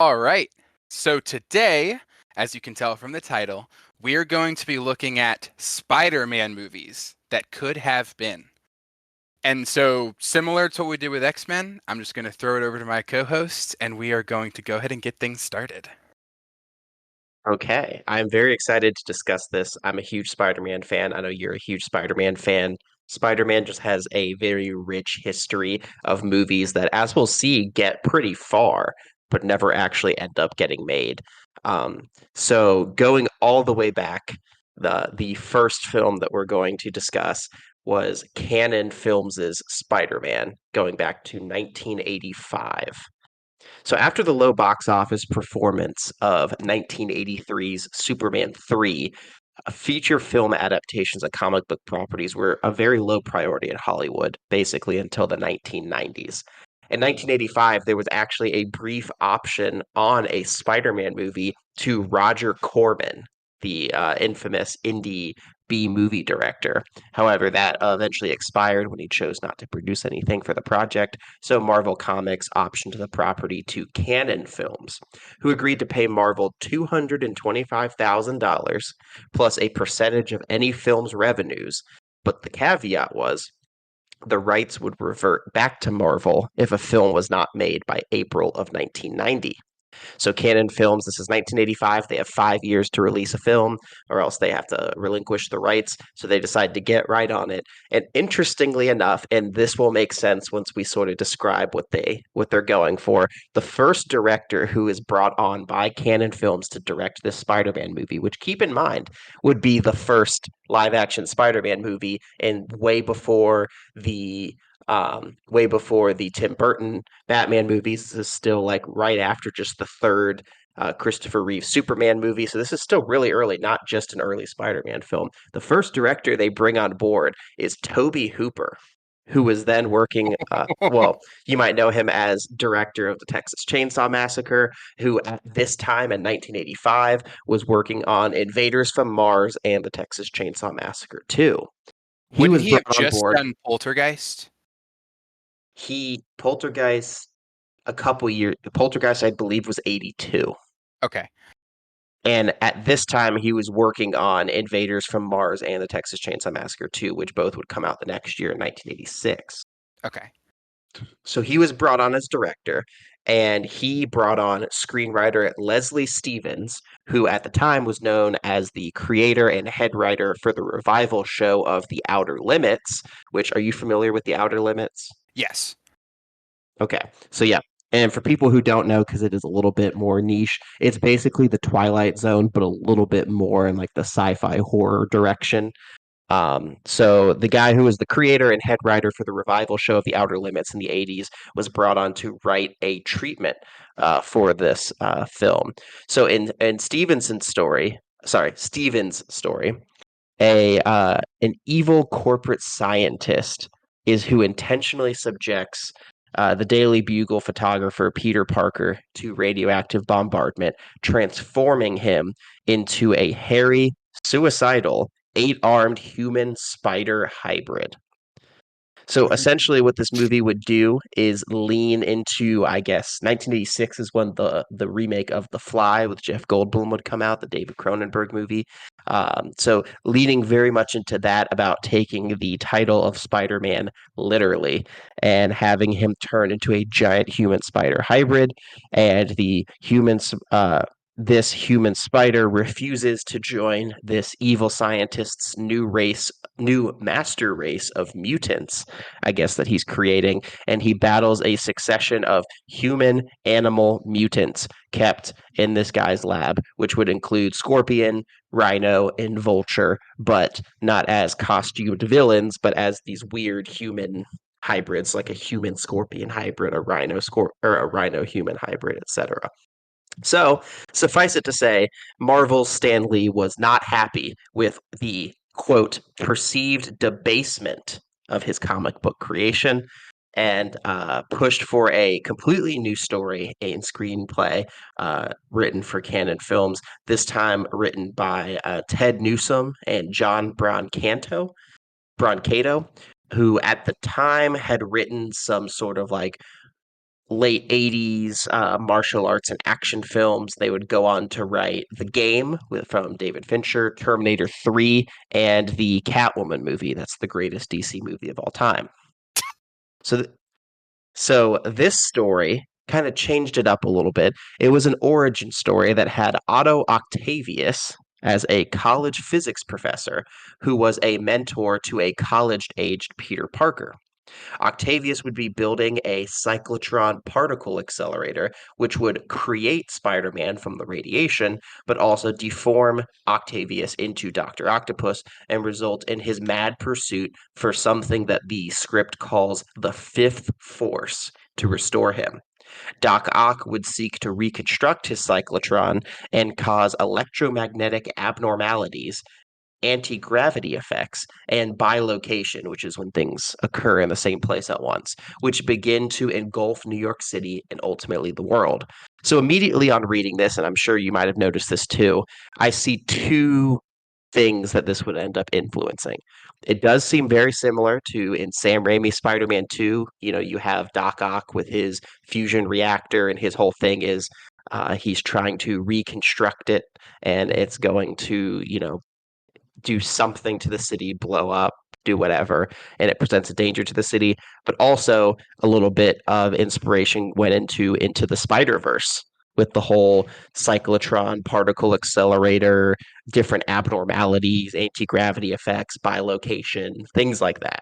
All right. So today, as you can tell from the title, we're going to be looking at Spider-Man movies that could have been. And so, similar to what we did with X-Men, I'm just going to throw it over to my co-hosts and we are going to go ahead and get things started. Okay, I'm very excited to discuss this. I'm a huge Spider-Man fan. I know you're a huge Spider-Man fan. Spider-Man just has a very rich history of movies that, as we'll see, get pretty far, but never actually end up getting made. So going all the way back, the first film that we're going to discuss was Canon Films' Spider-Man, going back to 1985. So after the low box office performance of 1983's Superman 3, feature film adaptations of comic book properties were a very low priority in Hollywood, basically until the 1990s. In 1985, there was actually a brief option on a Spider-Man movie to Roger Corman, the infamous indie B movie director. However, that eventually expired when he chose not to produce anything for the project, so Marvel Comics optioned the property to Canon Films, who agreed to pay Marvel $225,000 plus a percentage of any film's revenues. But the caveat was the rights would revert back to Marvel if a film was not made by April of 1990. So Canon Films, this is 1985. They have 5 years to release a film, or else they have to relinquish the rights. So they decide to get right on it. And interestingly enough, and this will make sense once we sort of describe what they're going for. The first director who is brought on by Canon Films to direct this Spider-Man movie, which keep in mind would be the first live-action Spider-Man movie, and way before the Tim Burton Batman movies. This is still like right after just the third Christopher Reeve Superman movie. So this is still really early, not just an early Spider-Man film. The first director they bring on board is Toby Hooper, who was then working, well, you might know him as director of the Texas Chainsaw Massacre, who at this time in 1985 was working on Invaders from Mars and the Texas Chainsaw Massacre 2. He Wouldn't was he have brought on just board. done Poltergeist? Poltergeist a couple years. Poltergeist, I believe, was 82. Okay. And at this time, he was working on Invaders from Mars and the Texas Chainsaw Massacre 2, which both would come out the next year in 1986. Okay. So he was brought on as director, and he brought on screenwriter Leslie Stevens, who at the time was known as the creator and head writer for the revival show of The Outer Limits, which, are you familiar with The Outer Limits? Yes. Okay. So yeah. And for people who don't know, because it is a little bit more niche, it's basically the Twilight Zone, but a little bit more in like the sci-fi horror direction. So the guy who was the creator and head writer for the revival show of The Outer Limits in the 80s was brought on to write a treatment for this film. So in Stevens' story, an evil corporate scientist is who intentionally subjects the Daily Bugle photographer Peter Parker to radioactive bombardment, transforming him into a hairy, suicidal, eight-armed human spider hybrid. So essentially, what this movie would do is lean into, I guess, 1986 is when the remake of The Fly with Jeff Goldblum would come out, the David Cronenberg movie. So leaning very much into that about taking the title of Spider-Man literally and having him turn into a giant human spider hybrid, and this human spider refuses to join this evil scientist's new master race of mutants, I guess, that he's creating, and he battles a succession of human animal mutants kept in this guy's lab, which would include Scorpion, Rhino, and Vulture, but not as costumed villains, but as these weird human hybrids, like a human scorpion hybrid, or a rhino human hybrid, etc. So, suffice it to say, Marvel's Stan Lee was not happy with the quote perceived debasement of his comic book creation, and pushed for a completely new story and screenplay written for Canon Films, this time written by Ted Newsom and John Brancato, who at the time had written some sort of like late 80s martial arts and action films. They would go on to write The Game from David Fincher, Terminator 3, and the Catwoman movie. That's the greatest DC movie of all time. So, so this story kind of changed it up a little bit. It was an origin story that had Otto Octavius as a college physics professor who was a mentor to a college-aged Peter Parker. Octavius would be building a cyclotron particle accelerator, which would create Spider Man from the radiation, but also deform Octavius into Dr. Octopus and result in his mad pursuit for something that the script calls the fifth force to restore him. Doc Ock would seek to reconstruct his cyclotron and cause electromagnetic abnormalities, anti-gravity effects, and bilocation, which is when things occur in the same place at once, which begin to engulf New York City and ultimately the world. So immediately on reading this, and I'm sure you might have noticed this too, I see two things that this would end up influencing. It does seem very similar to in Sam Raimi's Spider-Man 2. You know, you have Doc Ock with his fusion reactor, and his whole thing is he's trying to reconstruct it, and it's going to, do something to the city, blow up, do whatever, and it presents a danger to the city. But also a little bit of inspiration went into the Spider-Verse with the whole cyclotron, particle accelerator, different abnormalities, anti-gravity effects, bilocation, things like that.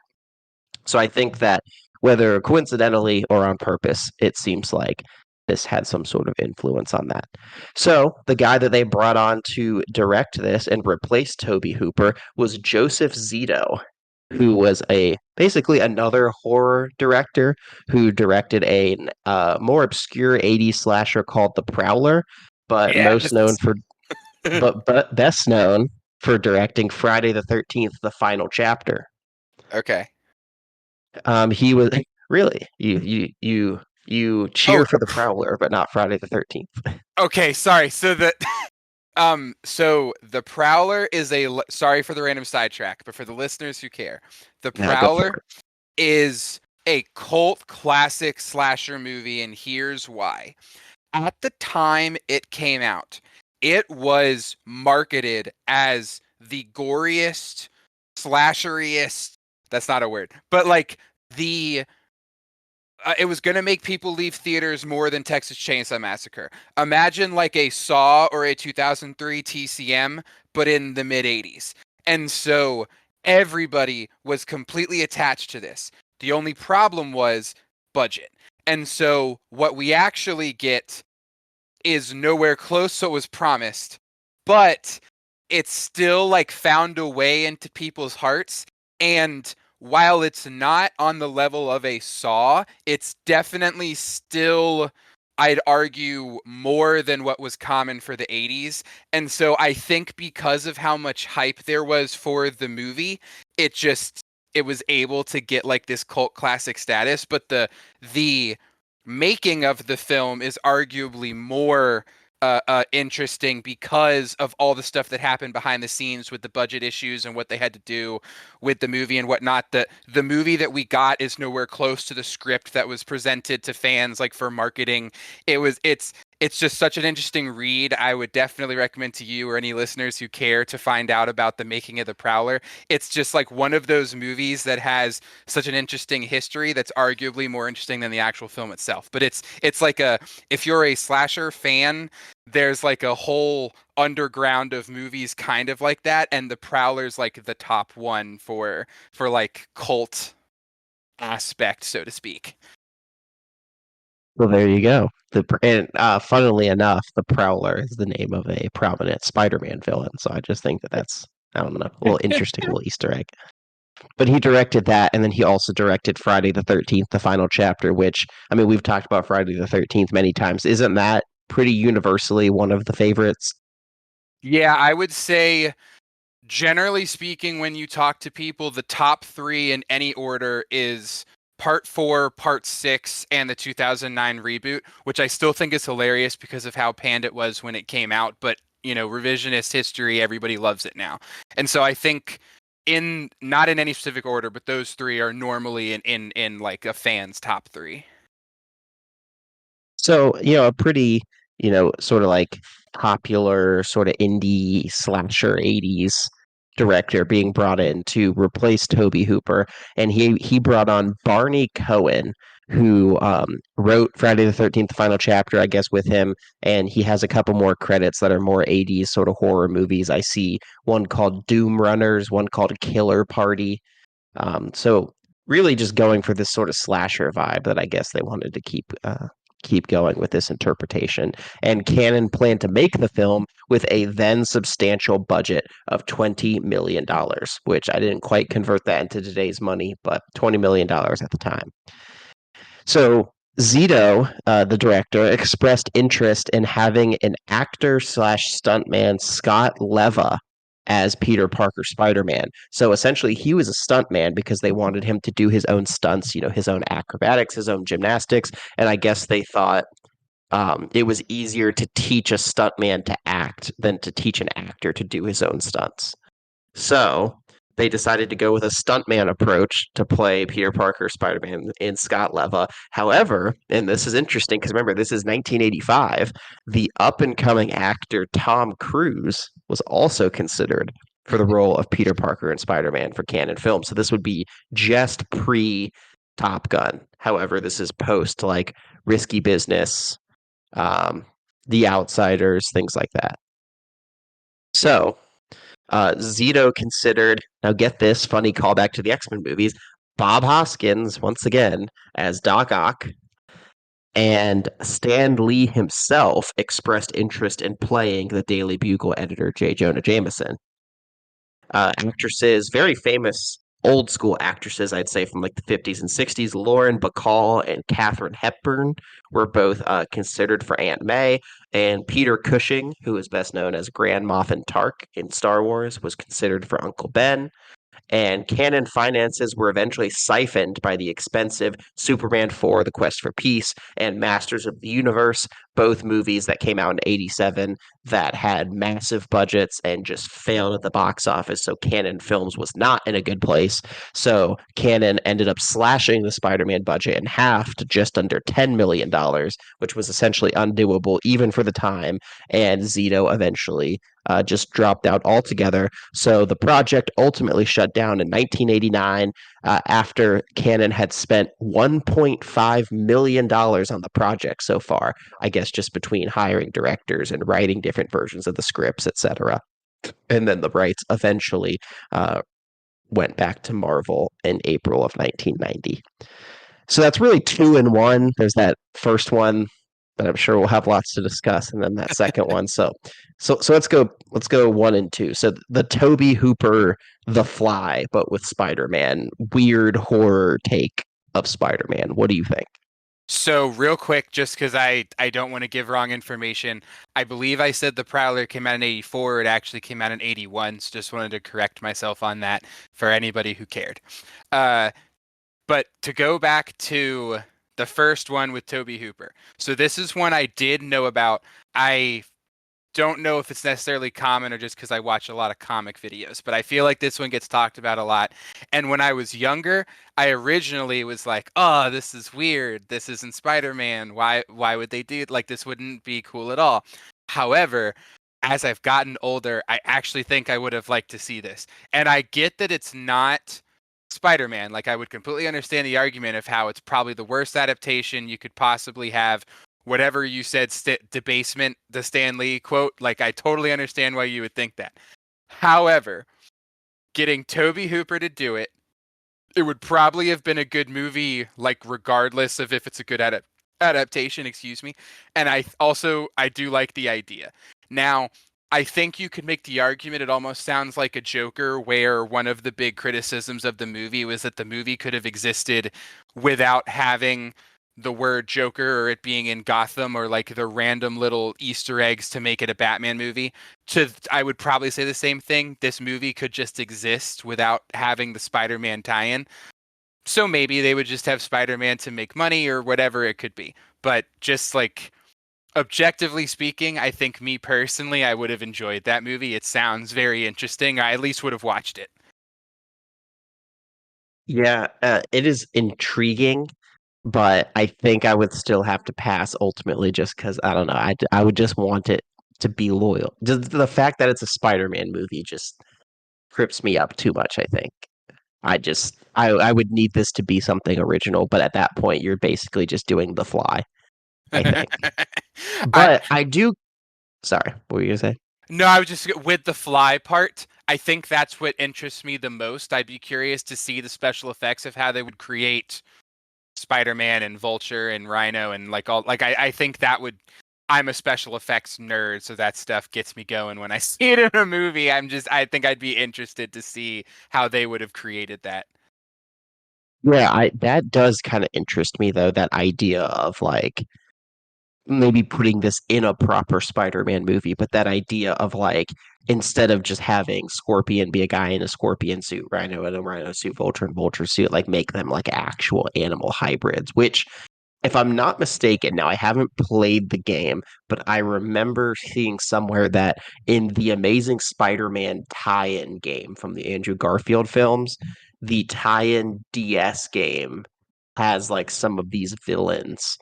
So I think that whether coincidentally or on purpose, it seems like this had some sort of influence on that. So the guy that they brought on to direct this and replace Toby Hooper was Joseph Zito, who was a basically another horror director who directed a more obscure 80s slasher called The Prowler, but most known Yes. for but best known for directing Friday the 13th, the final chapter. Okay. He was really you Oh, cheer for the Prowler, but not Friday the 13th. okay. Sorry. So the Prowler is sorry for the random sidetrack, but for the listeners who care, the Now go for Prowler it. is a cult classic slasher movie, and here's why. At the time it came out, it was marketed as the goriest, slasheriest. That's not a word, but like the it was going to make people leave theaters more than Texas Chainsaw Massacre. Imagine like a Saw or a 2003 TCM, but in the mid 80s. And so everybody was completely attached to this. The only problem was budget. And so what we actually get is nowhere close to what was promised, but it's still like found a way into people's hearts. And while it's not on the level of a Saw, it's definitely still, I'd argue, more than what was common for the 80s. And so I think because of how much hype there was for the movie, it was able to get like this cult classic status. But the making of the film is arguably more interesting because of all the stuff that happened behind the scenes with the budget issues and what they had to do with the movie and whatnot. The movie that we got is nowhere close to the script that was presented to fans like for marketing. It's just such an interesting read. I would definitely recommend to you or any listeners who care to find out about the making of The Prowler. It's just like one of those movies that has such an interesting history that's arguably more interesting than the actual film itself. But it's like if you're a slasher fan, there's like a whole underground of movies kind of like that, and The Prowler's like the top one for like cult aspect, so to speak. Well, there you go. And funnily enough, the Prowler is the name of a prominent Spider-Man villain. So I just think that that's, I don't know, a little interesting little Easter egg. But he directed that, and then he also directed Friday the 13th, the final chapter. Which, I mean, we've talked about Friday the 13th many times. Isn't that pretty universally one of the favorites? Yeah, I would say generally speaking, when you talk to people, the top three in any order is Part 4, Part 6, and the 2009 reboot, which I still think is hilarious because of how panned it was when it came out. But, revisionist history, everybody loves it now. And so I think not in any specific order, but those three are normally in like a fan's top three. So, a pretty, sort of like popular sort of indie slasher 80s director being brought in to replace Toby Hooper. And he brought on Barney Cohen, who wrote Friday the 13th, the final chapter, I guess, with him. And he has a couple more credits that are more 80s sort of horror movies. I see one called Doom Runners, one called Killer Party. So really just going for this sort of slasher vibe that I guess they wanted to keep going with this interpretation. And Cannon planned to make the film with a then substantial budget of $20 million, which I didn't quite convert that into today's money, but $20 million at the time. So Zito, the director, expressed interest in having an actor slash stuntman, Scott Leva, as Peter Parker Spider-Man. So essentially, he was a stuntman because they wanted him to do his own stunts, his own acrobatics, his own gymnastics, and I guess they thought it was easier to teach a stuntman to act than to teach an actor to do his own stunts. So they decided to go with a stuntman approach to play Peter Parker Spider-Man in Scott Leva. However, and this is interesting because remember, this is 1985, the up-and-coming actor Tom Cruise was also considered for the role of Peter Parker and Spider-Man for Canon Film. So this would be just pre Top Gun. However, this is post like Risky Business, um, The Outsiders, things like that. So Zito considered, now get this, funny callback to the X-Men movies, Bob Hoskins, once again, as Doc Ock, and Stan Lee himself expressed interest in playing the Daily Bugle editor, J. Jonah Jameson. Actresses, very famous old school actresses, I'd say from like the 50s and 60s, Lauren Bacall and Katharine Hepburn were both considered for Aunt May, and Peter Cushing, who is best known as Grand Moffin Tark in Star Wars, was considered for Uncle Ben. And canon finances were eventually siphoned by the expensive Superman 4, The Quest for Peace, and Masters of the Universe, both movies that came out in 87 that had massive budgets and just failed at the box office. So Canon Films was not in a good place. So Canon ended up slashing the Spider-Man budget in half to just under $10 million, which was essentially undoable even for the time. And Zito eventually just dropped out altogether. So the project ultimately shut down in 1989 after Canon had spent $1.5 million on the project so far, I guess just between hiring directors and writing different versions of the scripts, etc. And then the rights eventually went back to Marvel in April of 1990. So that's really two in one. There's that first one that I'm sure we'll have lots to discuss, and then that second one. So let's go one and two. So the Toby Hooper The Fly, but with Spider-Man, weird horror take of Spider-Man. What do you think? So real quick, just because I don't want to give wrong information, I believe I said The Prowler came out in 84. It actually came out in 81. So just wanted to correct myself on that for anybody who cared. But to go back to the first one with Toby Hooper. So this is one I did know about. I don't know if it's necessarily common or just because I watch a lot of comic videos, but I feel like this one gets talked about a lot. And when I was younger, I originally was like, "Oh, this is weird. This isn't Spider-Man. Why would they do it? Like this wouldn't be cool at all." However, as I've gotten older, I actually think I would have liked to see this. And I get that it's not Spider-Man. Like I would completely understand the argument of how it's probably the worst adaptation you could possibly have. Whatever you said, debasement, the Stan Lee quote, like I totally understand why you would think that. However, getting Toby Hooper to do it, it would probably have been a good movie, like regardless of if it's a good adaptation, excuse me. And I do like the idea. Now, I think you could make the argument it almost sounds like a Joker, where one of the big criticisms of the movie was that the movie could have existed without having the word Joker or it being in Gotham or like the random little Easter eggs to make it a Batman movie. I would probably say the same thing. This movie could just exist without having the Spider-Man tie-in. So maybe they would just have Spider-Man to make money or whatever it could be. But just like objectively speaking, I think me personally, I would have enjoyed that movie. It sounds very interesting. I at least would have watched it. Yeah, it is intriguing. but I think I would still have to pass ultimately just because I don't know. I would just want it to be loyal. Just the fact that it's a Spider-Man movie just trips me up too much, I think. I would need this to be something original, but at that point you're basically just doing The Fly, I think. I But I do sorry, what were you gonna say? no, I was just with the fly part. I think that's what interests me the most. I'd be curious to see the special effects of how they would create Spider-Man and Vulture and Rhino and like all like I think that would I'm a special effects nerd, so that stuff gets me going when I see it in a movie. I think I'd be interested to see how they would have created that. Yeah, I that does kind of interest me though, that idea of like maybe putting this in a proper Spider-Man movie, but that idea of like instead of just having Scorpion be a guy in a scorpion suit, Rhino in a rhino suit, Vulture in Vulture suit, like make them like actual animal hybrids, which if I'm not mistaken, now I haven't played the game, but I remember seeing somewhere that in the Amazing Spider-Man tie-in game from the Andrew Garfield films, the tie-in DS game has like some of these villains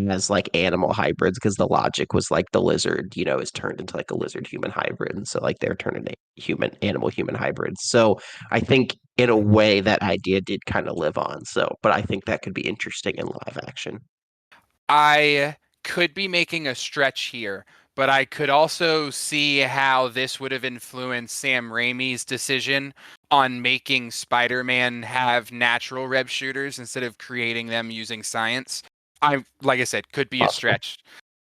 as like animal hybrids because the logic was like the lizard, is turned into like a lizard human hybrid. And so like they're turned into human hybrids. So I think in a way that idea did kind of live on. So, but I think that could be interesting in live action. I could be making a stretch here, but I could also see how this would have influenced Sam Raimi's decision on making Spider-Man have natural Reb shooters instead of creating them using science. Like I said, could be a Possible. stretch.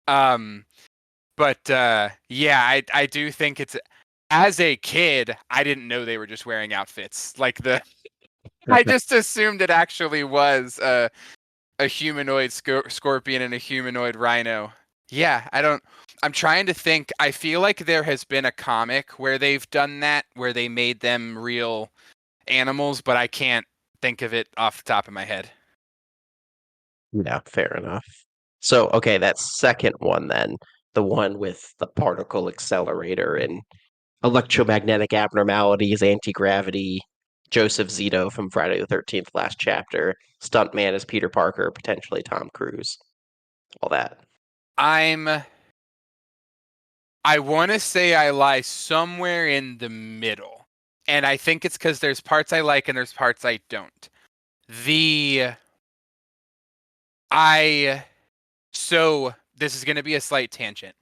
Um, but yeah, I do think it's as a kid, I didn't know they were just wearing outfits. I just assumed it actually was a humanoid scorpion and a humanoid rhino. Yeah, I'm trying to think. I feel like there has been a comic where they've done that, where they made them real animals, but I can't think of it off the top of my head. Yeah, fair enough. So, okay, that second one then, the one with the particle accelerator and electromagnetic abnormalities, anti-gravity, Joseph Zito from Friday the 13th last chapter, stuntman is Peter Parker, potentially Tom Cruise, all that. I'm I want to say I lie somewhere in the middle. And I think it's because there's parts I like and there's parts I don't. The I so this is going to be a slight tangent.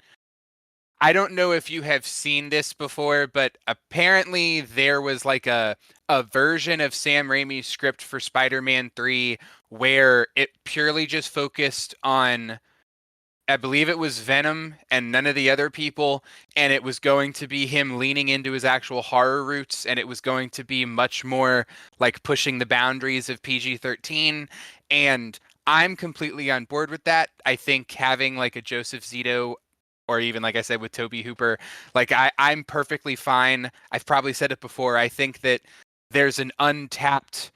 I don't know if you have seen this before, but apparently there was like a version of Sam Raimi's script for Spider-Man 3 where it purely just focused on I believe it was Venom and none of the other people, and it was going to be him leaning into his actual horror roots, and it was going to be much more like pushing the boundaries of PG-13. And I'm completely on board with that. I think having like a Joseph Zito, or even like I said with Toby Hooper, like I'm perfectly fine. I've probably said it before. I think that there's an untapped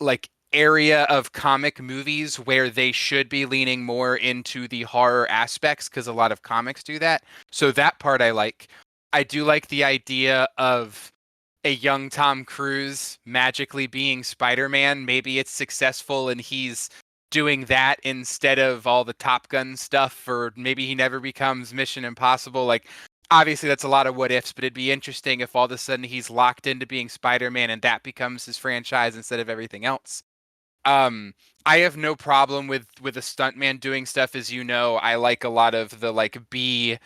like area of comic movies where they should be leaning more into the horror aspects because a lot of comics do that. So that part I like. I do like the idea of a young Tom Cruise magically being Spider-Man. Maybe it's successful and he's doing that instead of all the Top Gun stuff, or maybe he never becomes Mission Impossible. Like, obviously, that's a lot of what ifs, but it'd be interesting if all of a sudden he's locked into being Spider-Man and that becomes his franchise instead of everything else. Um, I have no problem with a stuntman doing stuff, as you know. I like a lot of the like B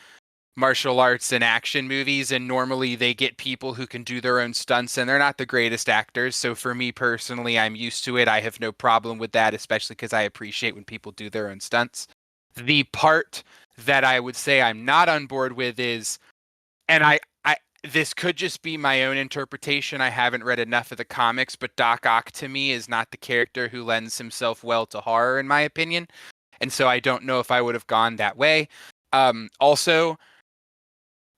martial arts and action movies, and normally they get people who can do their own stunts, and they're not the greatest actors. So for me personally, I'm used to it. I have no problem with that, especially because I appreciate when people do their own stunts. The part that I would say I'm not on board with is, and I this could just be my own interpretation. I haven't read enough of the comics, but Doc Ock to me is not the character who lends himself well to horror, in my opinion. And so I don't know if I would have gone that way. Also,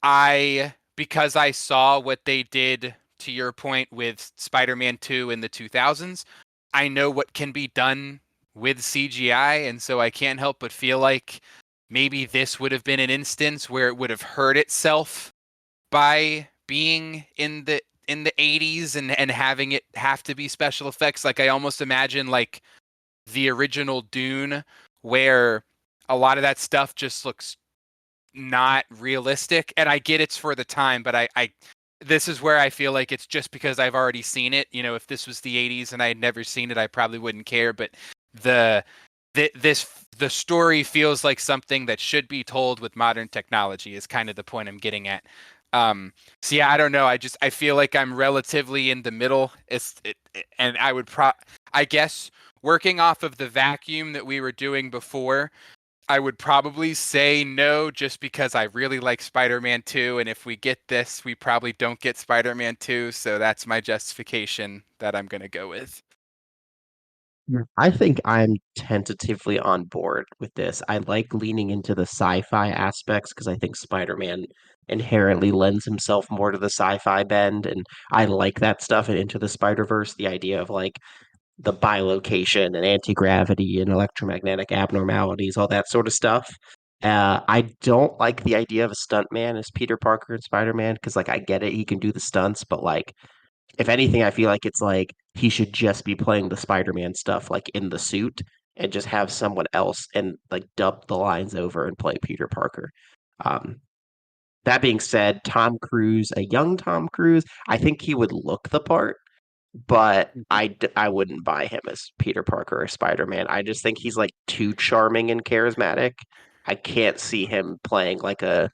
because I saw what they did to your point with Spider-Man 2 in the 2000s, I know what can be done with CGI, and so I can't help but feel like maybe this would have been an instance where it would have hurt itself by being in the 80s and having it have to be special effects. Like I almost imagine like the original Dune, where a lot of that stuff just looks not realistic. And I get it's for the time, but I this is where I feel like it's just because I've already seen it. You know, if this was the 80s and I had never seen it, I probably wouldn't care. But the the story feels like something that should be told with modern technology is kind of the point I'm getting at. So yeah, I don't know. I feel like I'm relatively in the middle. And I guess working off of the vacuum that we were doing before, I would probably say no, just because I really like Spider-Man 2, and if we get this, we probably don't get Spider-Man 2, so that's my justification that I'm gonna go with. I think I'm tentatively on board with this. I like leaning into the sci-fi aspects because I think Spider-Man inherently lends himself more to the sci-fi bend, and I like that stuff in Into the Spider-Verse, the idea of like the bilocation and anti-gravity and electromagnetic abnormalities, all that sort of stuff. I don't like the idea of a stuntman as Peter Parker and Spider-Man because, like, I get it, he can do the stunts, but like, if anything, I feel like it's like he should just be playing the Spider-Man stuff like in the suit and just have someone else and like dub the lines over and play Peter Parker. Um, that being said, Tom Cruise, a young Tom Cruise, I think he would look the part, but I wouldn't buy him as Peter Parker or Spider-Man. I just think he's like too charming and charismatic. I can't see him playing like a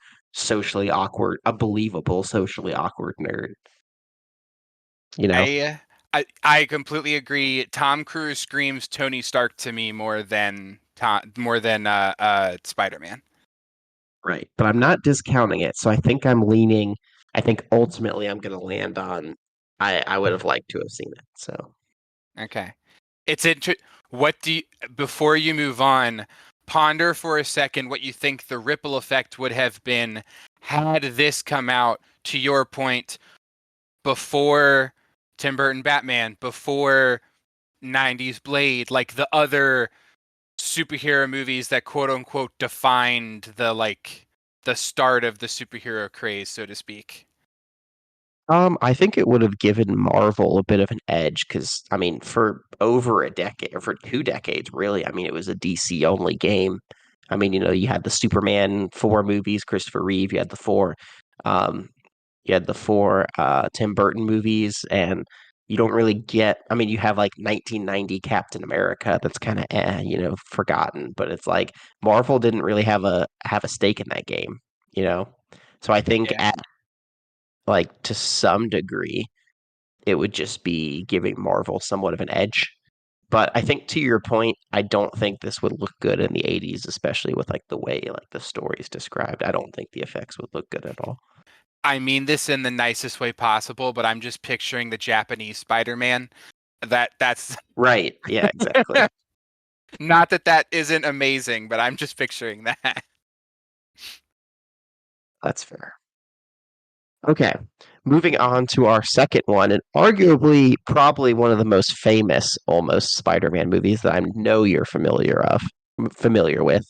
believable socially awkward nerd, you know? I completely agree. Tom Cruise screams Tony Stark to me more than Spider-Man. Right. But I'm not discounting it. So I think ultimately I'm going to land on, I would have liked to have seen it. So, Okay. It's inter what do you, before you move on, ponder for a second what you think the ripple effect would have been had this come out, to your point, before Tim Burton Batman, before 90s Blade, like the other superhero movies that quote unquote defined the start of the superhero craze, so to speak. I think it would have given Marvel a bit of an edge because, I mean, for over a decade, or for 2 decades, really, I mean, it was a DC only game. I mean, you had the Superman 4 movies, Christopher Reeve, um, you had the four Tim Burton movies, and you don't really get. I mean, you have like 1990 Captain America that's kind of forgotten, but it's like Marvel didn't really have a stake in that game, you know. So I think Yeah. at like to some degree, it would just be giving Marvel somewhat of an edge. But I think to your point, I don't think this would look good in the 80s, especially with like the way like the story's described. I don't think the effects would look good at all. I mean this in the nicest way possible, but I'm just picturing the Japanese Spider-Man. That's Right. Yeah, exactly. not that that isn't amazing, but I'm just picturing that. That's fair. Okay. Moving on to our second one, and arguably probably one of the most famous almost Spider-Man movies that I know you're familiar with.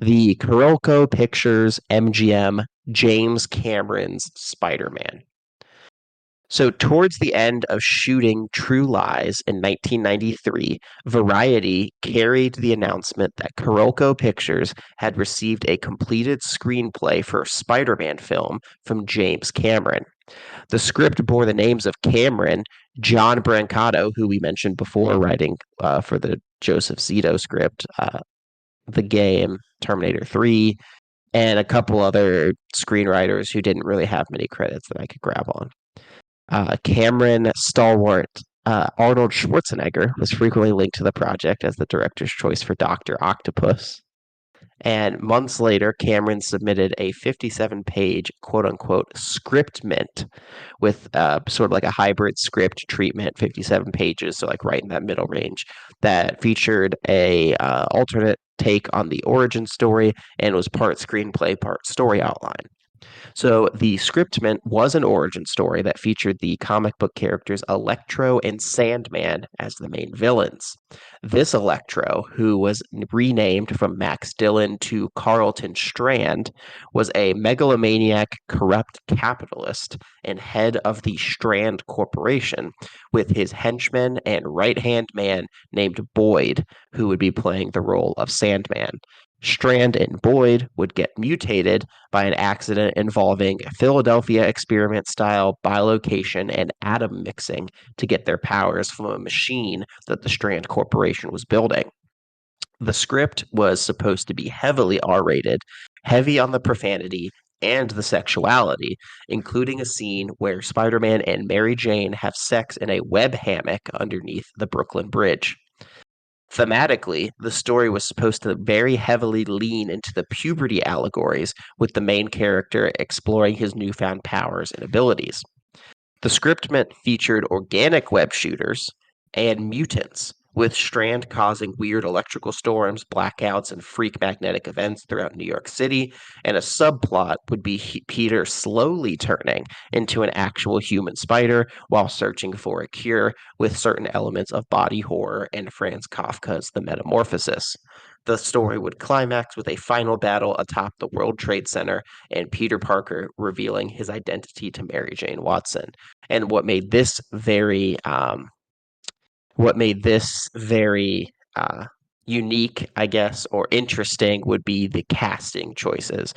The Kuroko Pictures MGM James Cameron's Spider-Man. So, towards the end of shooting True Lies in 1993, Variety carried the announcement that Kuroko Pictures had received a completed screenplay for a Spider Man film from James Cameron. The script bore the names of Cameron, John Brancato, who we mentioned before, writing for the Joseph Zito script, The Game, Terminator 3, and a couple other screenwriters who didn't really have many credits that I could grab on. Cameron stalwart Arnold Schwarzenegger was frequently linked to the project as the director's choice for Dr. Octopus. And months later, Cameron submitted a 57-page quote unquote script mint with sort of like a hybrid script treatment, 57 pages, so like right in that middle range, that featured a alternate take on the origin story and was part screenplay, part story outline. So the scriptment was an origin story that featured the comic book characters Electro and Sandman as the main villains. This Electro, who was renamed from Max Dillon to Carlton Strand, was a megalomaniac, corrupt capitalist and head of the Strand Corporation, with his henchman and right-hand man named Boyd, who would be playing the role of Sandman. Strand and Boyd would get mutated by an accident involving Philadelphia experiment style bilocation and atom mixing to get their powers from a machine that the Strand Corporation was building. The script was supposed to be heavily R rated, heavy on the profanity and the sexuality, including a scene where Spider Man and Mary Jane have sex in a web hammock underneath the Brooklyn Bridge. Thematically, the story was supposed to very heavily lean into the puberty allegories, with the main character exploring his newfound powers and abilities. The script featured organic web shooters and mutants, with Strand causing weird electrical storms, blackouts, and freak magnetic events throughout New York City, and a subplot would be Peter slowly turning into an actual human spider while searching for a cure, with certain elements of body horror and Franz Kafka's The Metamorphosis. The story would climax with a final battle atop the World Trade Center and Peter Parker revealing his identity to Mary Jane Watson. And what made this very unique, I guess, or interesting would be the casting choices.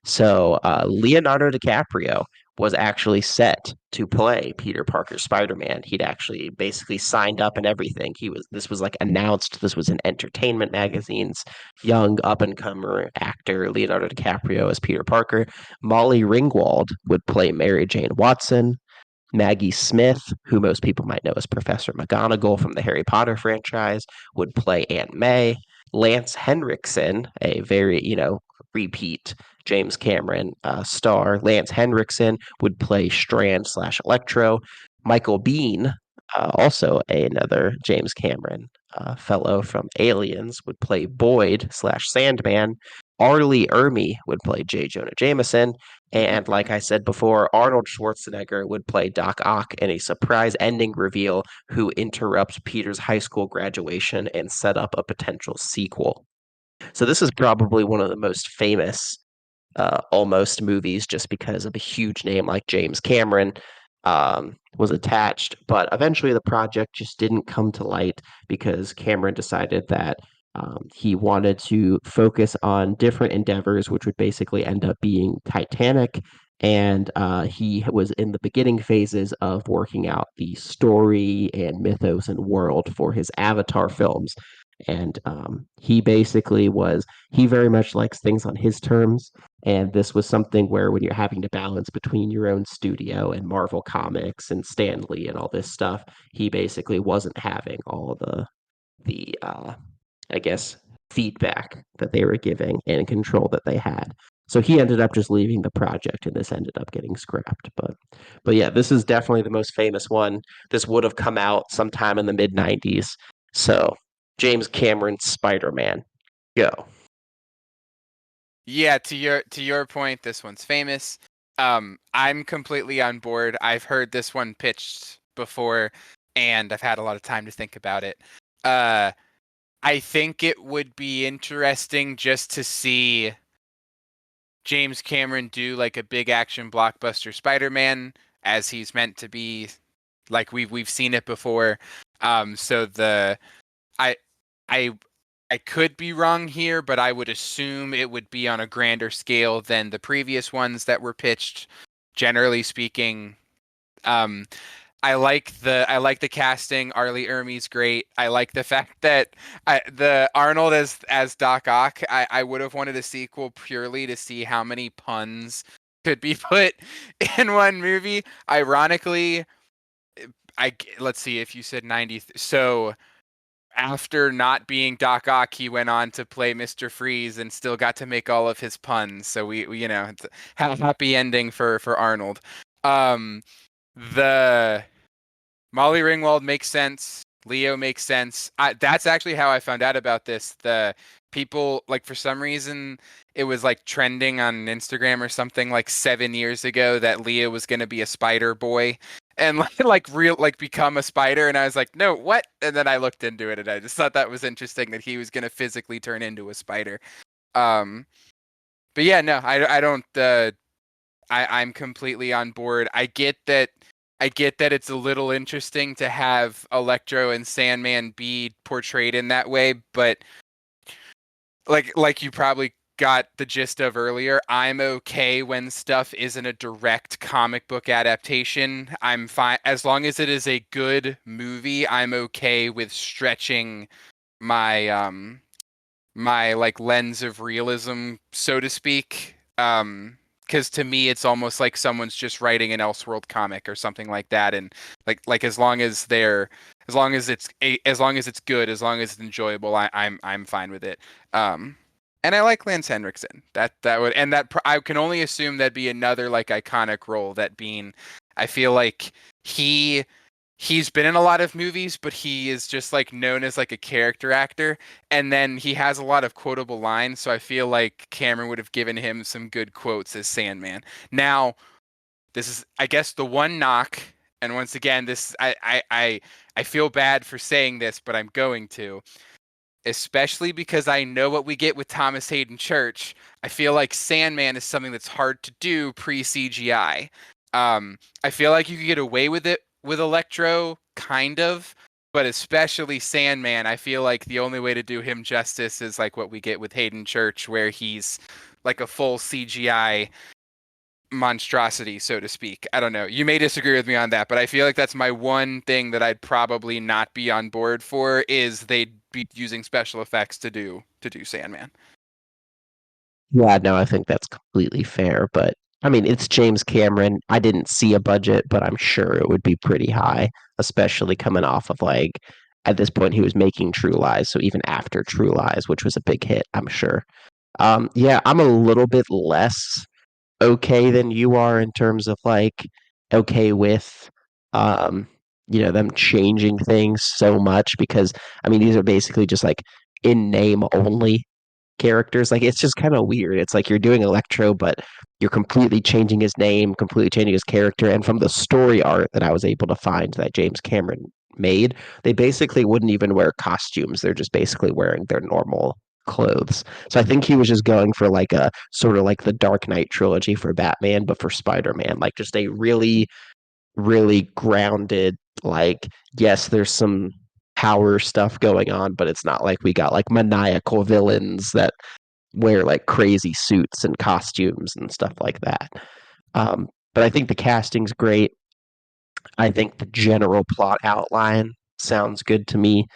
So Leonardo DiCaprio was actually set to play Peter Parker Spider-Man. He'd actually basically signed up and everything. This was like announced. This was in entertainment magazines. Young up and comer actor Leonardo DiCaprio as Peter Parker. Molly Ringwald would play Mary Jane Watson. Maggie Smith, who most people might know as Professor McGonagall from the Harry Potter franchise, would play Aunt May. Lance Henriksen, a very, repeat James Cameron star, Lance Henriksen would play Strand slash Electro. Michael Bean, also another James Cameron fellow from Aliens, would play Boyd slash Sandman. Arlie Ermy would play J. Jonah Jameson. And like I said before, Arnold Schwarzenegger would play Doc Ock in a surprise ending reveal who interrupts Peter's high school graduation and set up a potential sequel. So this is probably one of the most famous almost movies just because of a huge name like James Cameron was attached. But eventually the project just didn't come to light because Cameron decided that he wanted to focus on different endeavors, which would basically end up being Titanic. And he was in the beginning phases of working out the story and mythos and world for his Avatar films. And he very much likes things on his terms. And this was something where when you're having to balance between your own studio and Marvel Comics and Stan Lee and all this stuff, he basically wasn't having all the I guess feedback that they were giving and control that they had. So he ended up just leaving the project and this ended up getting scrapped. But yeah, this is definitely the most famous one. This would have come out sometime in the mid 90s. So James Cameron's Spider-Man. Go. Yeah, to your point, this one's famous. I'm completely on board. I've heard this one pitched before, and I've had a lot of time to think about it. I think it would be interesting just to see James Cameron do like a big action blockbuster Spider-Man as he's meant to be, like we've seen it before. So I I I could be wrong here, but I would assume it would be on a grander scale than the previous ones that were pitched. Generally speaking, um, I like the casting. Arlie Ermey's great. I like the fact that the Arnold as Doc Ock. I would have wanted a sequel purely to see how many puns could be put in one movie. Ironically, let's see if you said 90. So after not being Doc Ock, he went on to play Mr. Freeze and still got to make all of his puns. So it's a happy ending for Arnold. The Molly Ringwald makes sense. Leo makes sense. That's actually how I found out about this. The people, like, for some reason, it was like trending on Instagram or something like 7 years ago that Leo was going to be a spider boy and like become a spider. And I was like, no, what? And then I looked into it and I just thought that was interesting that he was going to physically turn into a spider. Um, but yeah, no, I don't. I'm completely on board. I get that it's a little interesting to have Electro and Sandman be portrayed in that way, but like you probably got the gist of earlier, I'm okay when stuff isn't a direct comic book adaptation. I'm fine as long as it is a good movie. I'm okay with stretching my my like lens of realism, so to speak. Because to me, it's almost like someone's just writing an Elseworld comic or something like that, and like as long as it's good, as long as it's enjoyable, I'm fine with it. Um, and I like Lance Henriksen. That would and that I can only assume that'd be another like iconic role. That being, I feel like he he's been in a lot of movies, but he is just like known as like a character actor. And then he has a lot of quotable lines, so I feel like Cameron would have given him some good quotes as Sandman. Now, this is, I guess, the one knock, and once again, this I feel bad for saying this, but I'm going to, especially because I know what we get with Thomas Hayden Church. I feel like Sandman is something that's hard to do pre CGI. I feel like you could get away with it with Electro, kind of, but especially Sandman. I feel like the only way to do him justice is like what we get with Hayden Church, where he's like a full CGI monstrosity, so to speak. I don't know. You may disagree with me on that, but I feel like that's my one thing that I'd probably not be on board for is they'd be using special effects to do Sandman. Yeah, no, I think that's completely fair. But I mean, it's James Cameron. I didn't see a budget, but I'm sure it would be pretty high, especially coming off of like at this point he was making True Lies. So even after True Lies, which was a big hit, I'm sure. Yeah, I'm a little bit less okay than you are in terms of like okay with um them changing things so much because I mean these are basically just like in name only characters. Like it's just kind of weird. It's like you're doing Electro, but you're completely changing his name, completely changing his character. And from the story art that I was able to find that James Cameron made, they basically wouldn't even wear costumes. They're just basically wearing their normal clothes. So I think he was just going for like a sort of like the Dark Knight trilogy for Batman, but for Spider-Man, like just a really, really grounded, like, yes, there's some power stuff going on, but it's not like we got like maniacal villains that wear like crazy suits and costumes and stuff like that. But I think the casting's great. I think the general plot outline sounds good to me.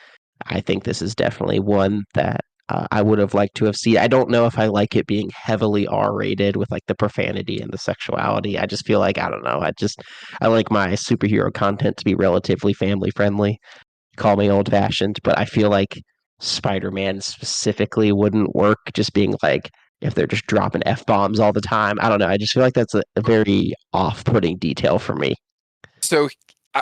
I think this is definitely one that I would have liked to have seen. I don't know if I like it being heavily R-rated with like the profanity and the sexuality. I just feel like I don't know. I like my superhero content to be relatively family friendly. Call me old fashioned, but I feel like Spider-Man specifically wouldn't work. Just being like if they're just dropping f bombs all the time. I don't know. I just feel like that's a very off-putting detail for me. So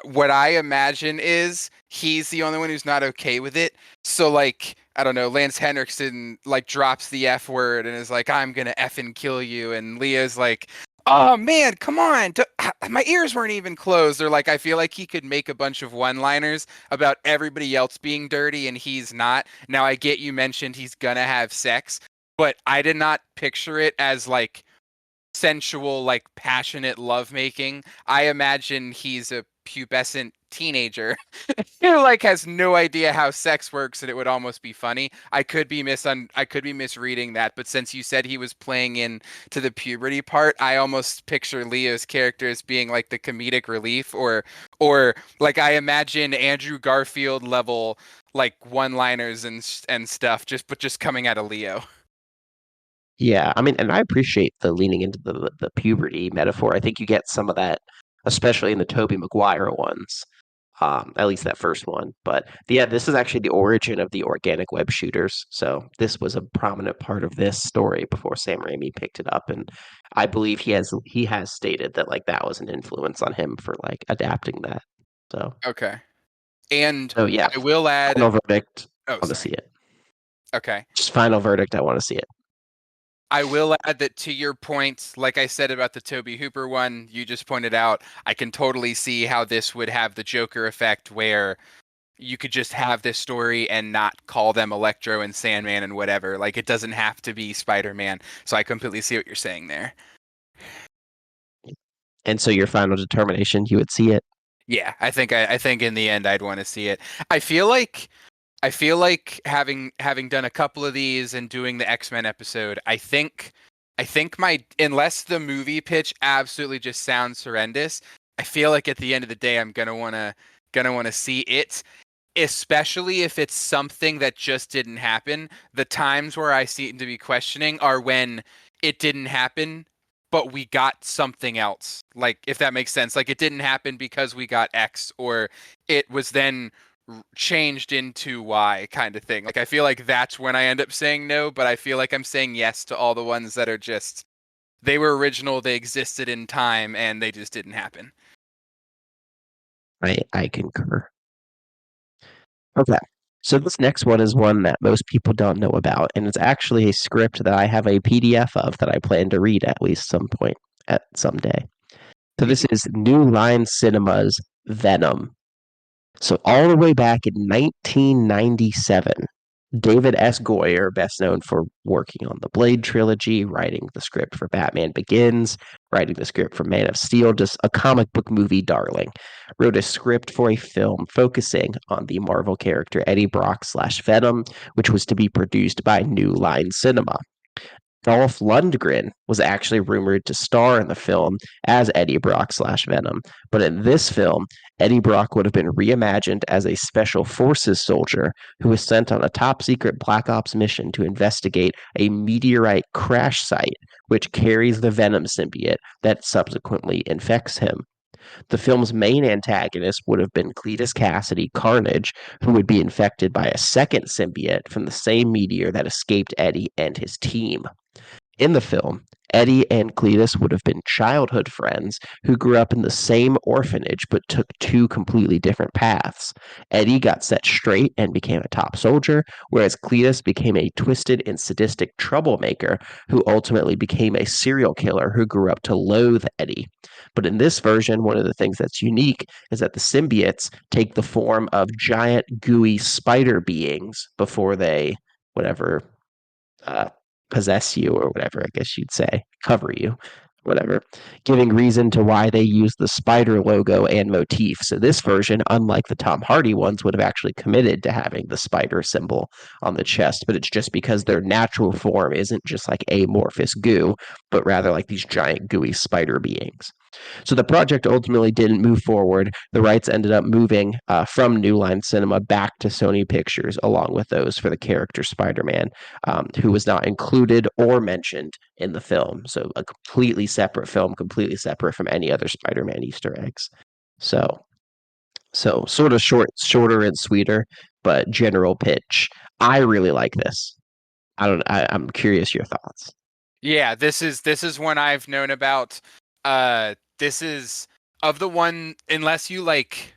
what I imagine is he's the only one who's not okay with it. So like I don't know, Lance Henriksen like drops the F word and is like, "I'm gonna effing kill you," and Leah's like, "Oh man, come on! My ears weren't even closed." Or like I feel like he could make a bunch of one-liners about everybody else being dirty and he's not. Now I get you mentioned he's gonna have sex, but I did not picture it as like sensual, like passionate lovemaking. I imagine he's a pubescent teenager who like has no idea how sex works and it would almost be funny. I could be misreading that, but since you said he was playing in to the puberty part, I almost picture Leo's character as being like the comedic relief or like I imagine Andrew Garfield level like one-liners and stuff just coming out of Leo. Yeah, I mean, and I appreciate the leaning into the puberty metaphor. I think you get some of that, especially in the Tobey Maguire ones. At least that first one. But yeah, this is actually the origin of the organic web shooters. So this was a prominent part of this story before Sam Raimi picked it up, and I believe he has stated that like that was an influence on him for like adapting that. So Okay. And So yeah, I will add. final verdict. Oh, I want to sorry. see it. Okay. Just final verdict. I want to see it. I will add that to your point, like I said about the Toby Hooper one, you just pointed out, I can totally see how this would have the Joker effect where you could just have this story and not call them Electro and Sandman and whatever. Like it doesn't have to be Spider-Man. So I completely see what you're saying there. And so your final determination, you would see it. Yeah, I think in the end I'd want to see it. I feel like I feel like having done a couple of these and doing the X-Men episode, I think my unless the movie pitch absolutely just sounds horrendous, I feel like at the end of the day I'm gonna want to see it, especially if it's something that just didn't happen. The times where I seem to be questioning are when it didn't happen, but we got something else. Like, if that makes sense. Like, it didn't happen because we got X, or it was then changed into Y kind of thing. Like, I feel like that's when I end up saying no, but I feel like I'm saying yes to all the ones that are just, they were original, they existed in time, and they just didn't happen. I concur. Okay. So this next one is one that most people don't know about, and it's actually a script that I have a PDF of that I plan to read at least some point at some day. So this is New Line Cinema's Venom. So all the way back in 1997, David S. Goyer, best known for working on the Blade trilogy, writing the script for Batman Begins, writing the script for Man of Steel, just a comic book movie darling, wrote a script for a film focusing on the Marvel character Eddie Brock slash Venom, which was to be produced by New Line Cinema. Dolph Lundgren was actually rumored to star in the film as Eddie Brock slash Venom, but in this film, Eddie Brock would have been reimagined as a special forces soldier who was sent on a top secret Black Ops mission to investigate a meteorite crash site which carries the Venom symbiote that subsequently infects him. The film's main antagonist would have been Cletus Cassidy Carnage, who would be infected by a second symbiote from the same meteor that escaped Eddie and his team. In the film, Eddie and Cletus would have been childhood friends who grew up in the same orphanage but took two completely different paths. Eddie got set straight and became a top soldier, whereas Cletus became a twisted and sadistic troublemaker who ultimately became a serial killer who grew up to loathe Eddie. But in this version, one of the things that's unique is that the symbiotes take the form of giant, gooey spider beings before they, whatever, uh, possess you or whatever, I guess you'd say, cover you, whatever, giving reason to why they use the spider logo and motif. So this version, unlike the Tom Hardy ones, would have actually committed to having the spider symbol on the chest, but it's just because their natural form isn't just like amorphous goo, but rather like these giant gooey spider beings. So the project ultimately didn't move forward. The rights ended up moving from New Line Cinema back to Sony Pictures, along with those for the character Spider-Man, who was not included or mentioned in the film. So a completely separate film, completely separate from any other Spider-Man Easter eggs. So, so sort of shorter and sweeter, but general pitch. I really like this. I'm curious your thoughts. Yeah, this is one I've known about. This is of the one, unless you like,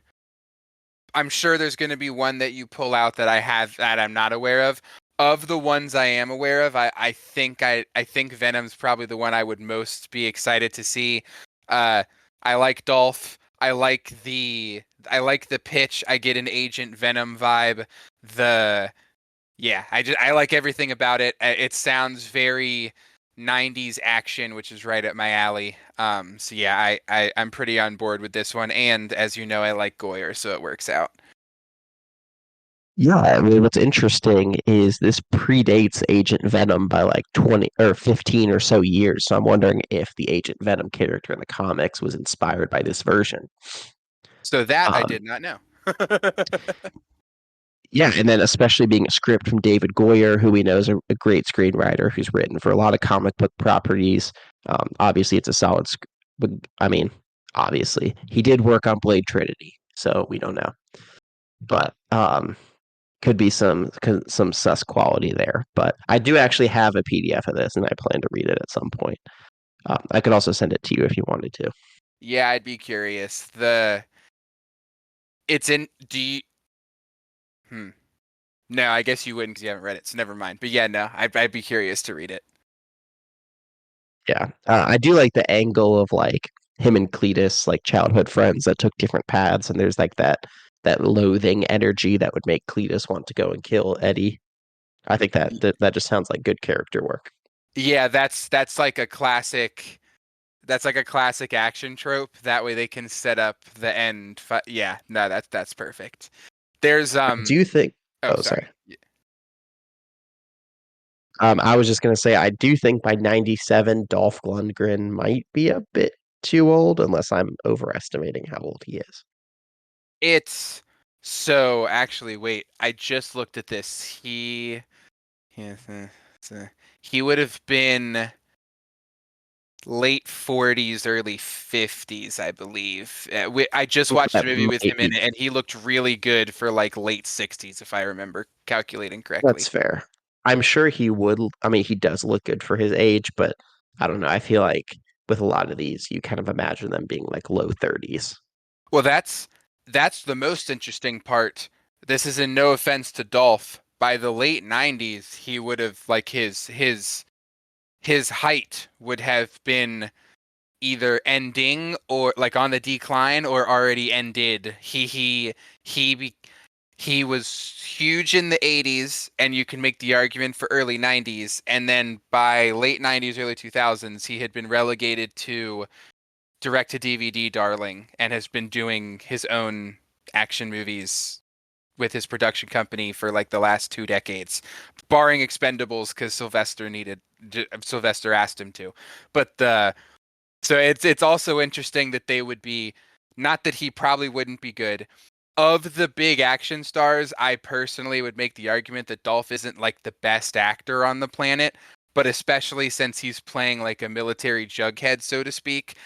I'm sure there's going to be one that you pull out that I have that I'm not aware of. Of the ones I am aware of, I think Venom's probably the one I would most be excited to see. Uh, I like Dolph. I like the pitch. I get an Agent Venom vibe. The Yeah, I like everything about it. It sounds very 90s action, which is right up my alley. So yeah, I'm pretty on board with this one. And as you know, I like Goyer, so it works out. Yeah, I mean, what's interesting is this predates Agent Venom by like 20 or 15 or so years. So I'm wondering if the Agent Venom character in the comics was inspired by this version. So that I Um, did not know. yeah, and then especially being a script from David Goyer, who we know is a great screenwriter who's written for a lot of comic book properties. Obviously, it's a solid. I mean, obviously, he did work on Blade Trinity, so we don't know. But could be some sus quality there. But I do actually have a PDF of this, and I plan to read it at some point. I could also send it to you if you wanted to. Yeah, I'd be curious. The it's in do you, Hmm. No, I guess you wouldn't because you haven't read it, so never mind. But yeah, no, I'd be curious to read it. Yeah, I do like the angle of like him and Cletus, like childhood friends that took different paths, and there's like that loathing energy that would make Cletus want to go and kill Eddie. I think that just sounds like good character work. Yeah, that's like a classic. That's like a classic action trope. That way they can set up the end. Yeah, no, that's perfect. There's Do you think? Oh, Oh, sorry. sorry. I was just gonna say I do think by '97 Dolph Lundgren might be a bit too old, unless I'm overestimating how old he is. It's so actually, wait, I just looked at this. He, uh, he would have been late 40s, early 50s, I believe. I just watched a That movie with might him in be it, and he looked really good for like late 60s, if I remember calculating That's correctly. fair. I'm sure he would. I mean, he does look good for his age, but I don't know. I feel like with a lot of these, you kind of imagine them being like low 30s. Well, that's the most interesting part. This is in no offense to Dolph. By the late 90s, he would have like his height would have been either ending or like on the decline or already ended. He be, he was huge in the 80s, and you can make the argument for early 90s, and then by late 90s, early 2000s, he had been relegated to direct to DVD darling and has been doing his own action movies with his production company for like the last 2 decades, barring Expendables because Sylvester asked him to. But so it's also interesting that they would be, not that he probably wouldn't be good. Of the big action stars, I personally would make the argument that Dolph isn't like the best actor on the planet, but especially since he's playing like a military jughead, so to speak.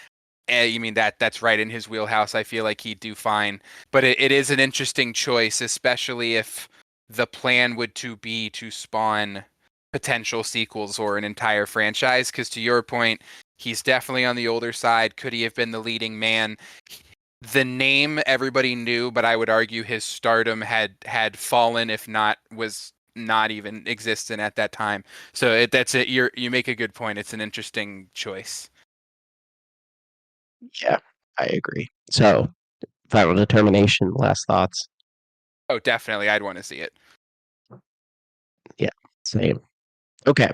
You mean that's right in his wheelhouse. I feel like he'd do fine, but it is an interesting choice, especially if the plan would to be to spawn potential sequels or an entire franchise. Because to your point, he's definitely on the older side. Could he have been the leading man? The name everybody knew, but I would argue his stardom had fallen, if not was not even existent at that time. So that's it. You make a good point. It's an interesting choice. Yeah, I agree. So, final determination, last thoughts. Oh, definitely. I'd want to see it. Yeah, same. Okay.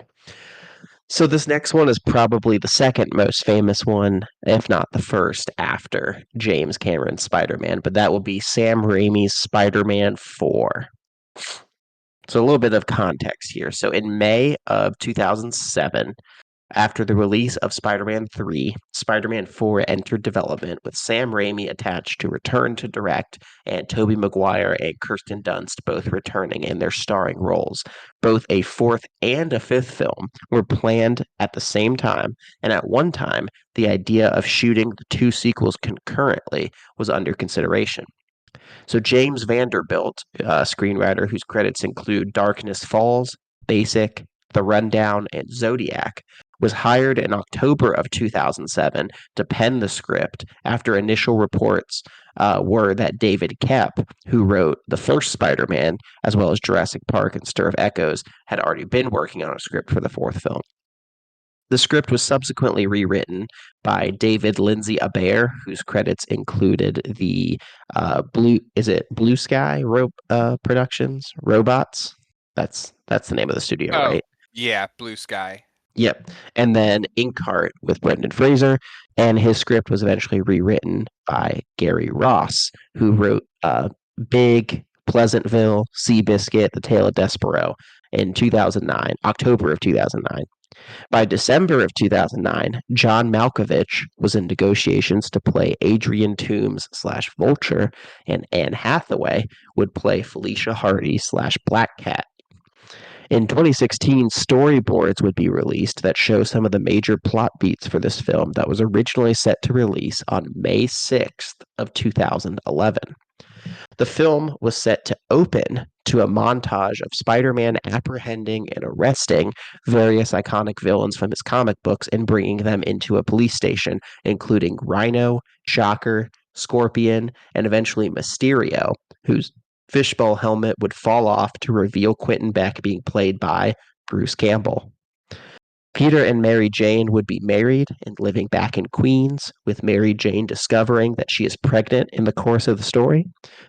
So, this next one is probably the second most famous one, if not the first, after James Cameron's Spider Man, but that will be Sam Raimi's Spider Man 4. So, a little bit of context here. So, in May of 2007, after the release of Spider Man 3, Spider Man 4 entered development with Sam Raimi attached to return to direct, and Tobey Maguire and Kirsten Dunst both returning in their starring roles. Both a fourth and a fifth film were planned at the same time, and at one time, the idea of shooting the two sequels concurrently was under consideration. So James Vanderbilt, a screenwriter whose credits include Darkness Falls, Basic, The Rundown, and Zodiac, was hired in October of 2007 to pen the script after initial reports were that David Koepp, who wrote the first Spider-Man, as well as Jurassic Park and Stir of Echoes, had already been working on a script for the fourth film. The script was subsequently rewritten by David Lindsay Abaire, whose credits included the Blue Sky Productions Robots. That's the name of the studio, Oh, right? yeah, Blue Sky. Yep. And then Inkheart with Brendan Fraser, and his script was eventually rewritten by Gary Ross, who wrote Big, Pleasantville, Seabiscuit, The Tale of Despero in 2009, October of 2009. By December of 2009, John Malkovich was in negotiations to play Adrian Toomes slash Vulture, and Anne Hathaway would play Felicia Hardy slash Black Cat. In 2016, storyboards would be released that show some of the major plot beats for this film that was originally set to release on May 6th of 2011. The film was set to open to a montage of Spider-Man apprehending and arresting various iconic villains from his comic books and bringing them into a police station, including Rhino, Shocker, Scorpion, and eventually Mysterio, whose fishbowl helmet would fall off to reveal Quentin Beck being played by Bruce Campbell. Peter and Mary Jane would be married and living back in Queens, with Mary Jane discovering that she is pregnant in the course of the story.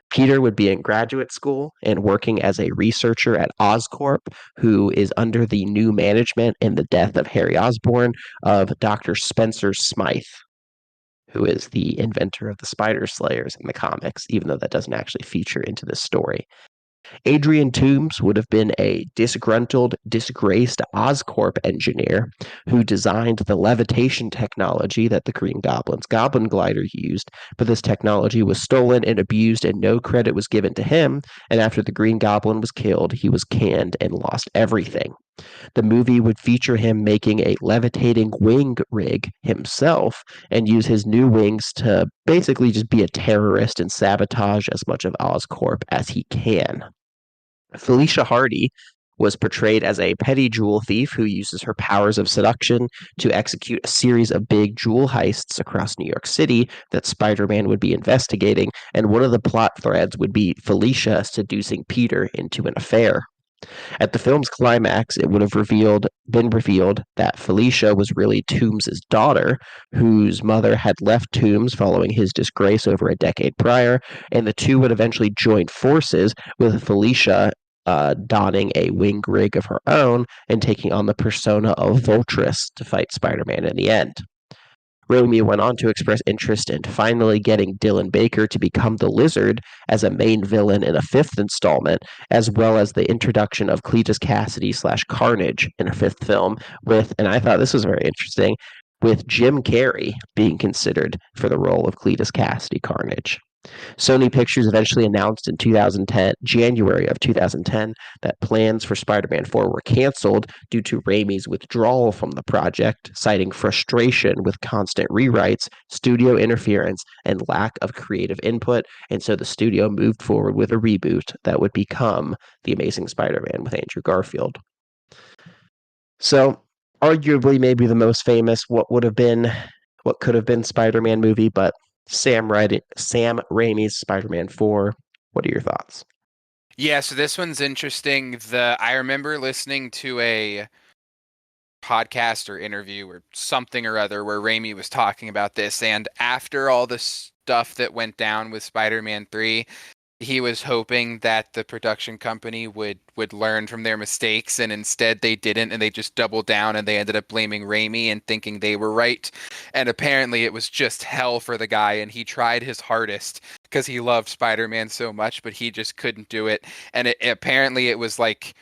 Peter would be in graduate school and working as a researcher at Oscorp, who is under the new management in the death of Harry Osborn of Dr. Spencer Smythe, who is the inventor of the Spider Slayers in the comics, even though that doesn't actually feature into this story. Adrian Toombs would have been a disgruntled, disgraced Oscorp engineer who designed the levitation technology that the Green Goblin's Goblin Glider used, but this technology was stolen and abused and no credit was given to him, and after the Green Goblin was killed, he was canned and lost everything. The movie would feature him making a levitating wing rig himself and use his new wings to basically just be a terrorist and sabotage as much of Oscorp as he can. Felicia Hardy was portrayed as a petty jewel thief who uses her powers of seduction to execute a series of big jewel heists across New York City that Spider-Man would be investigating, and one of the plot threads would be Felicia seducing Peter into an affair. At the film's climax, it would have been revealed that Felicia was really Toombs' daughter, whose mother had left Toombs following his disgrace over a decade prior, and the two would eventually join forces, with Felicia donning a wing rig of her own and taking on the persona of Voltress to fight Spider-Man in the end. Raimi went on to express interest in finally getting Dylan Baker to become the Lizard as a main villain in a fifth installment, as well as the introduction of Cletus Cassidy / Carnage in a fifth film with, and I thought this was very interesting, with Jim Carrey being considered for the role of Cletus Cassidy Carnage. Sony Pictures eventually announced in January of 2010, that plans for Spider-Man 4 were canceled due to Raimi's withdrawal from the project, citing frustration with constant rewrites, studio interference, and lack of creative input, and so the studio moved forward with a reboot that would become The Amazing Spider-Man with Andrew Garfield. So, arguably maybe the most famous what could have been Spider-Man movie, but Sam Raimi's Spider-Man 4. What are your thoughts? Yeah, so this one's interesting. I remember listening to a podcast or interview or something or other where Raimi was talking about this, and after all the stuff that went down with Spider-Man 3, he was hoping that the production company would learn from their mistakes, and instead they didn't, and they just doubled down and they ended up blaming Raimi and thinking they were right. And apparently it was just hell for the guy, and he tried his hardest because he loved Spider-Man so much, but he just couldn't do it. And apparently it was like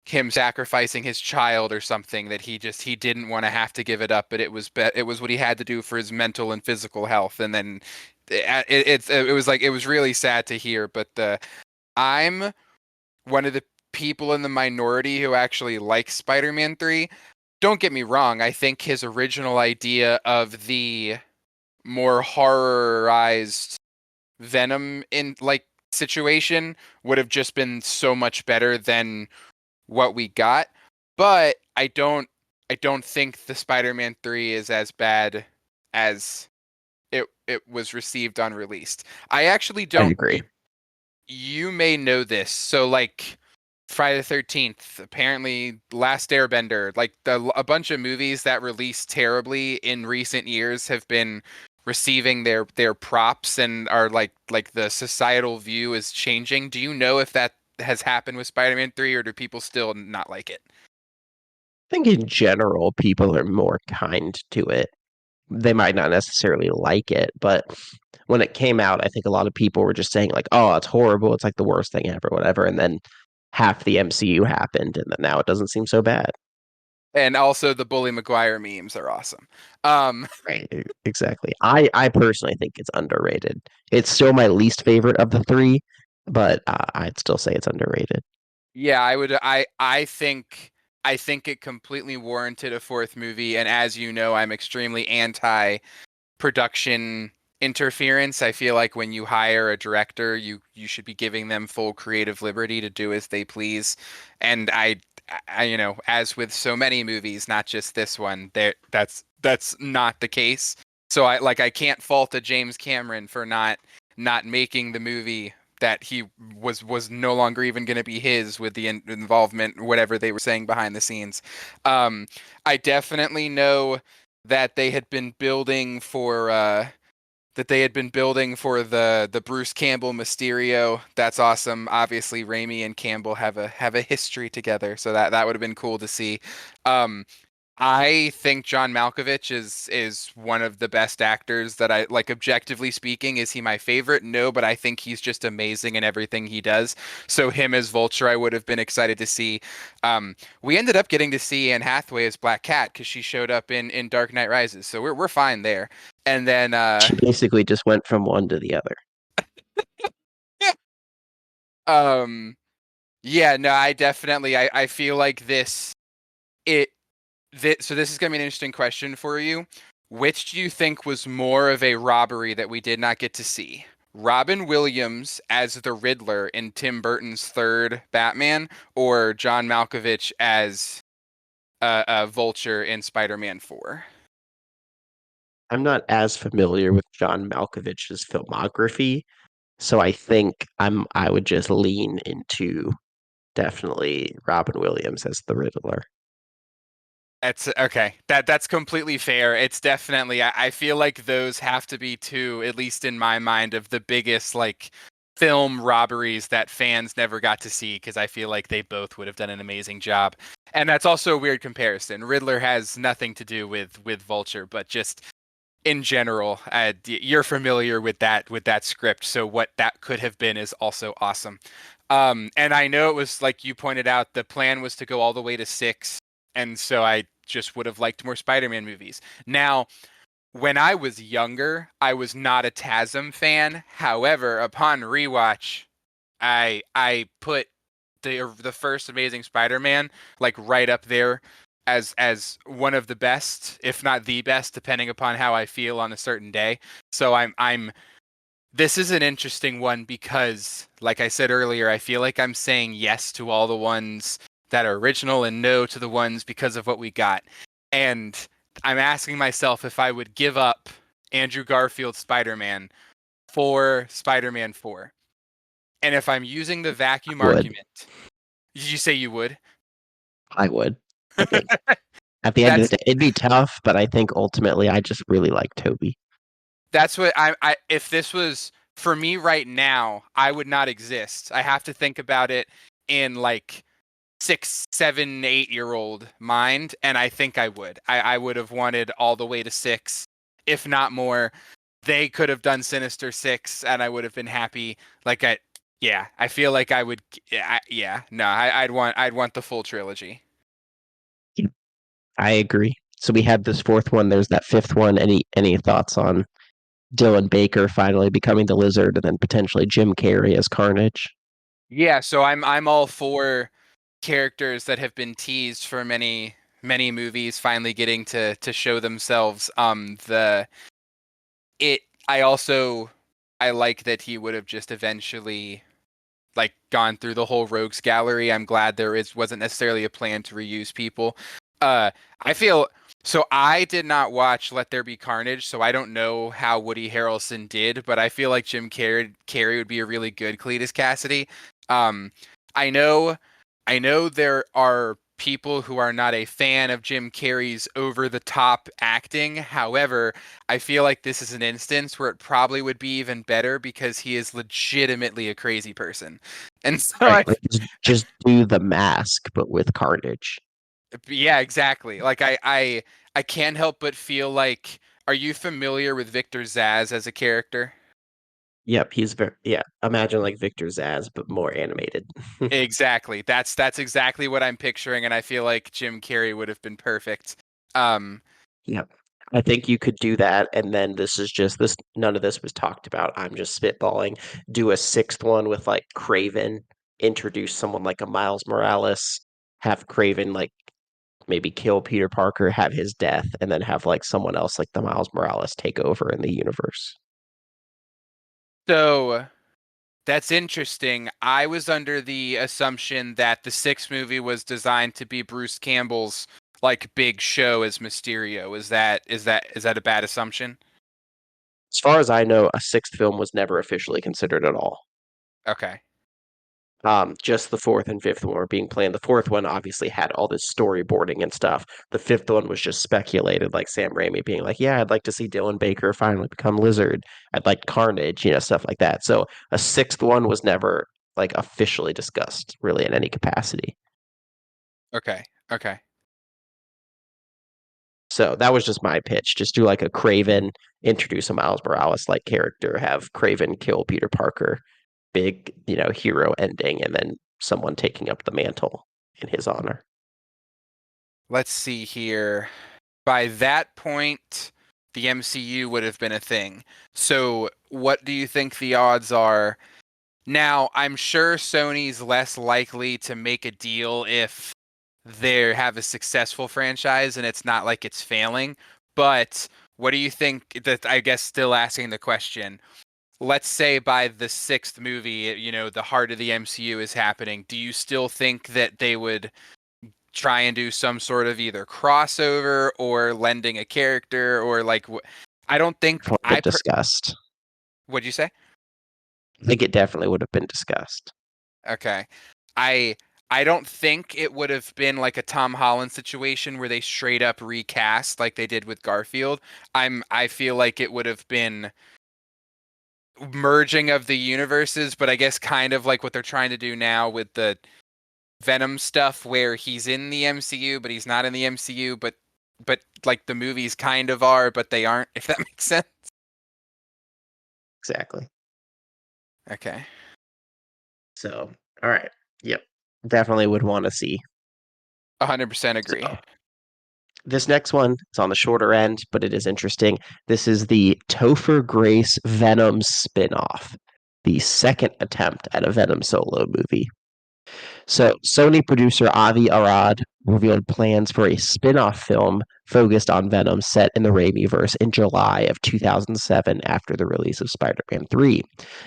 him sacrificing his child or something, that he didn't want to have to give it up, but it was what he had to do for his mental and physical health. And then it was really sad to hear, but I'm one of the people in the minority who actually likes Spider-Man 3. Don't get me wrong, I think his original idea of the more horrorized Venom in situation would have just been so much better than what we got. But I don't think the Spider-Man 3 is as bad as it was received on released. I actually I don't. agree. You may know this. So Friday the 13th, apparently Last Airbender, a bunch of movies that released terribly in recent years have been receiving their props and are like the societal view is changing. Do you know if that has happened with Spider-Man 3, or do people still not like it? I think in general, people are more kind to it. They might not necessarily like it, but when it came out, I think a lot of people were just saying like, "Oh, it's horrible. It's like the worst thing ever, whatever." And then half the MCU happened, and then now it doesn't seem so bad. And also the Bully Maguire memes are awesome. Um, Right. Exactly. I personally think it's underrated. It's still my least favorite of the three, but I'd still say it's underrated. yeah, I would. I think it completely warranted a fourth movie. And as you know, I'm extremely anti production interference. I feel like when you hire a director, you should be giving them full creative liberty to do as they please. And as with so many movies, not just this one, that's not the case. So I can't fault a James Cameron for not making the movie that he was no longer even going to be his with the involvement, whatever they were saying behind the scenes. Um, I definitely know that they had been building for the Bruce Campbell Mysterio. That's awesome. Obviously, Raimi and Campbell have a history together, so that would have been cool to see. Um, I think John Malkovich is one of the best actors that I like. Objectively speaking, is he my favorite? No, but I think he's just amazing in everything he does. So him as Vulture, I would have been excited to see. We ended up getting to see Anne Hathaway as Black Cat because she showed up in Dark Knight Rises, so we're fine there. And then She basically just went from one to the other. um yeah, no, I definitely I feel like it so this is going to be an interesting question for you. Which do you think was more of a robbery that we did not get to see? Robin Williams as the Riddler in Tim Burton's third Batman, or John Malkovich as Vulture in Spider-Man 4? I'm not as familiar with John Malkovich's filmography, so I think I would just lean into definitely Robin Williams as the Riddler. That's okay. That's completely fair. It's definitely I feel like those have to be two, at least in my mind, of the biggest like film robberies that fans never got to see because I feel like they both would have done an amazing job. And that's also a weird comparison. Riddler has nothing to do with Vulture, but just in general, you're familiar with that script, so what that could have been is also awesome. And I know it was like you pointed out, the plan was to go all the way to six, and so I just would have liked more Spider-Man movies. Now, when I was younger, I was not a TASM fan. However, upon rewatch, I put the first Amazing Spider-Man like right up there as one of the best, if not the best, depending upon how I feel on a certain day. So I'm this is an interesting one because, like I said earlier, I feel like I'm saying yes to all the ones that are original and no to the ones because of what we got. And I'm asking myself if I would give up Andrew Garfield's Spider-Man for Spider-Man 4. And if I'm using the vacuum Would argument, did you say you would? I would. I think at the end of That's the day, it'd be tough, but I think ultimately I just really like Toby. that's what I if this was for me right now, I would not exist. I have to think about it in like 6, 7, 8 year old mind, and I think I would. I would have wanted all the way to six, if not more. They could have done Sinister Six, and I would have been happy. Like yeah, I feel like I would. Yeah, no, I'd want the full trilogy. I agree. So we had this fourth one. There's that fifth one. Any thoughts on Dylan Baker finally becoming the Lizard, and then potentially Jim Carrey as Carnage? Yeah, so I'm all for characters that have been teased for many movies finally getting to show themselves. The it I also I like that he would have just eventually like gone through the whole rogues gallery. I'm glad there wasn't necessarily a plan to reuse people. I feel so I did not watch Let There Be Carnage, so I don't know how Woody Harrelson did, but I feel like Carrey would be a really good Cletus Cassidy. Um, I know I know there are people who are not a fan of Jim Carrey's over the top acting. However, I feel like this is an instance where it probably would be even better because he is legitimately a crazy person. And so Right, like just do the mask, but with Carnage. yeah, exactly. Like I can't help but feel like, are you familiar with Victor Zaz as a character? Yep, he's very yeah. Imagine like Victor Zaz, but more animated. Exactly. That's exactly what I'm picturing, and I feel like Jim Carrey would have been perfect. Um, Yep. I think you could do that, and then this is just this. None of this was talked about. I'm just spitballing. Do a sixth one with like Craven. Introduce someone like a Miles Morales. Have Craven like maybe kill Peter Parker, have his death, and then have like someone else like the Miles Morales take over in the universe. so that's interesting. I was under the assumption that the sixth movie was designed to be Bruce Campbell's like big show as Mysterio. Is that a bad assumption? As far as I know, a sixth film was never officially considered at all. Okay. Just the fourth and fifth one were being planned. The fourth one obviously had all this storyboarding and stuff. The fifth one was just speculated, like Sam Raimi being like, "Yeah, I'd like to see Dylan Baker finally become Lizard. I'd like Carnage, stuff like that." So a sixth one was never like officially discussed, really, in any capacity. Okay. Okay. So that was just my pitch. Just do like a Craven, introduce a Miles Morales like character, have Craven kill Peter Parker, big, hero ending, and then someone taking up the mantle in his honor. Let's see here. By that point, the MCU would have been a thing. So, what do you think the odds are? Now, I'm sure Sony's less likely to make a deal if they have a successful franchise and it's not like it's failing. But what do you think that, I guess, still asking the question, let's say by the sixth movie, the heart of the MCU is happening. Do you still think that they would try and do some sort of either crossover or lending a character or like I don't think Been discussed. What'd you say? I think it definitely would have been discussed. Okay. I I don't think it would have been like a Tom Holland situation where they straight up recast like they did with Garfield. I feel like it would have been merging of the universes, but I guess kind of like what they're trying to do now with the Venom stuff where he's in the MCU but he's not in the MCU, but like the movies kind of are but they aren't, if that makes sense. Exactly. Okay. So, all right. Yep. Definitely would want to see. 100% So, agree. this next one is on the shorter end, but it is interesting. This is the Topher Grace Venom spinoff, the second attempt at a Venom solo movie. So, Sony producer Avi Arad revealed plans for a spin off film focused on Venom set in the Raimiverse in July of 2007 after the release of Spider Man 3.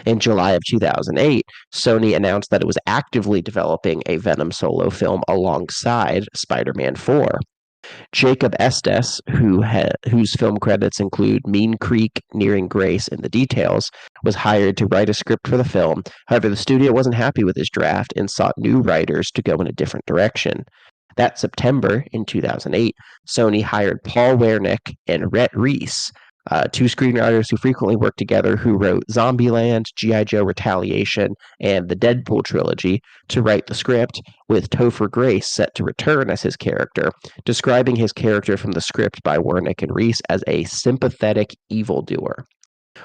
In July of 2008, Sony announced that it was actively developing a Venom solo film alongside Spider Man 4. Jacob Estes, whose film credits include Mean Creek, Nearing Grace, and The Details, was hired to write a script for the film. However, the studio wasn't happy with his draft and sought new writers to go in a different direction. That September in 2008, Sony hired Paul Wernick and Rhett Reese, two screenwriters who frequently worked together, who wrote Zombieland, G.I. Joe Retaliation, and the Deadpool trilogy, to write the script, with Topher Grace set to return as his character, describing his character from the script by Wernick and Reese as a sympathetic evildoer.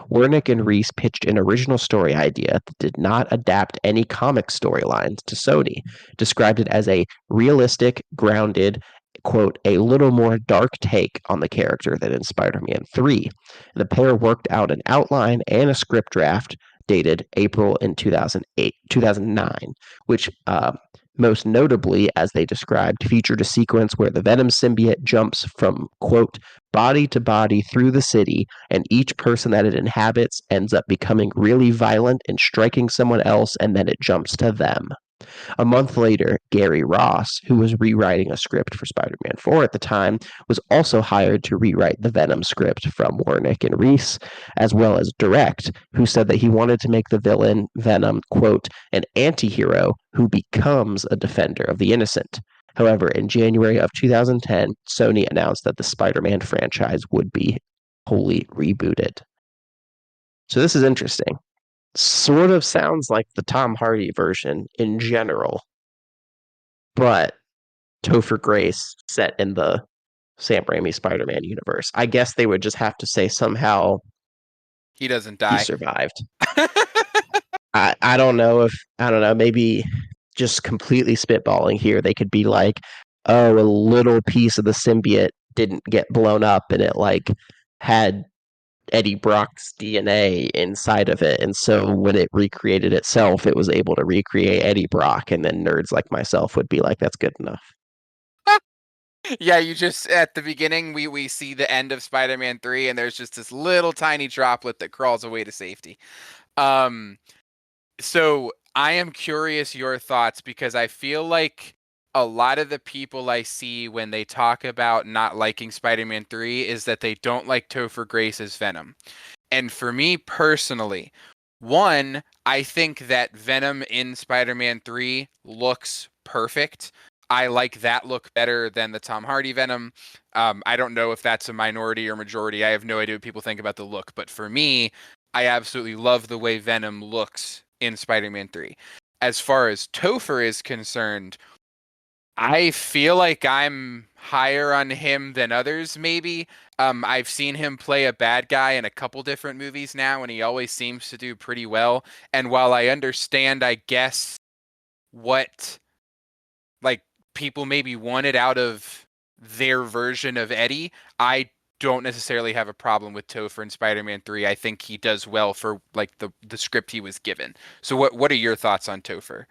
Wernick and Reese pitched an original story idea that did not adapt any comic storylines to Sony, described it as a realistic, grounded, quote, a little more dark take on the character than in Spider Man 3. The pair worked out an outline and a script draft dated April in 2009, which most notably, as they described, featured a sequence where the Venom symbiote jumps from, quote, body to body through the city, and each person that it inhabits ends up becoming really violent and striking someone else, and then it jumps to them. A month later, Gary Ross, who was rewriting a script for Spider Man 4 at the time, was also hired to rewrite the Venom script from Wernick and Reese, as well as direct, who said that he wanted to make the villain Venom, quote, an anti hero who becomes a defender of the innocent. However, in January of 2010, Sony announced that the Spider Man franchise would be wholly rebooted. So this is interesting. Sort of sounds like the Tom Hardy version in general, but Topher Grace set in the Sam Raimi Spider-Man universe. I guess they would just have to say somehow He doesn't he die. survived. I don't know if I don't know, maybe just completely spitballing here, they could be like, oh, a little piece of the symbiote didn't get blown up and it like had Eddie Brock's DNA inside of it. And so when it recreated itself, it was able to recreate Eddie Brock. And then nerds like myself would be like, that's good enough. Yeah, you just at the beginning we see the end of Spider-Man 3 and there's just this little tiny droplet that crawls away to safety. Um so I am curious your thoughts because I feel like a lot of the people I see when they talk about not liking Spider-Man 3 is that they don't like Topher Grace's Venom. And for me personally, One, I think that Venom in Spider-Man 3 looks perfect. I like that look better than the Tom Hardy Venom. I don't know if that's a minority or majority. I have no idea what people think about the look, but for me, I absolutely love the way Venom looks in Spider-Man 3. As far as Topher is concerned, I feel like I'm higher on him than others, maybe. I've seen him play a bad guy in a couple different movies now, and he always seems to do pretty well. And while I understand, I guess, what like people maybe wanted out of their version of Eddie, I don't necessarily have a problem with Topher in Spider-Man 3. I think he does well for like the script he was given. So what are your thoughts on Topher?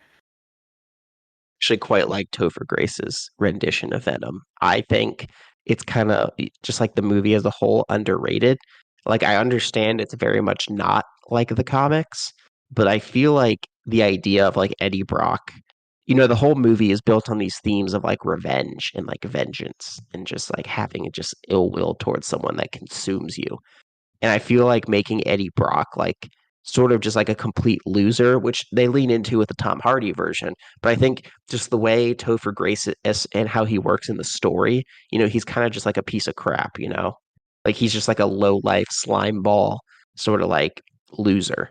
Actually quite like Topher Grace's rendition of Venom. I think it's kind of just like the movie as a whole underrated. Like I understand it's very much not like the comics, but I feel like the idea of like Eddie Brock, the whole movie is built on these themes of like revenge and like vengeance and just like having just ill will towards someone that consumes you. And I feel like making Eddie Brock like sort of just like a complete loser, which they lean into with the Tom Hardy version. But I think just the way Topher Grace is and how he works in the story, he's kind of just like a piece of crap. Like he's just like a low life slime ball sort of like loser.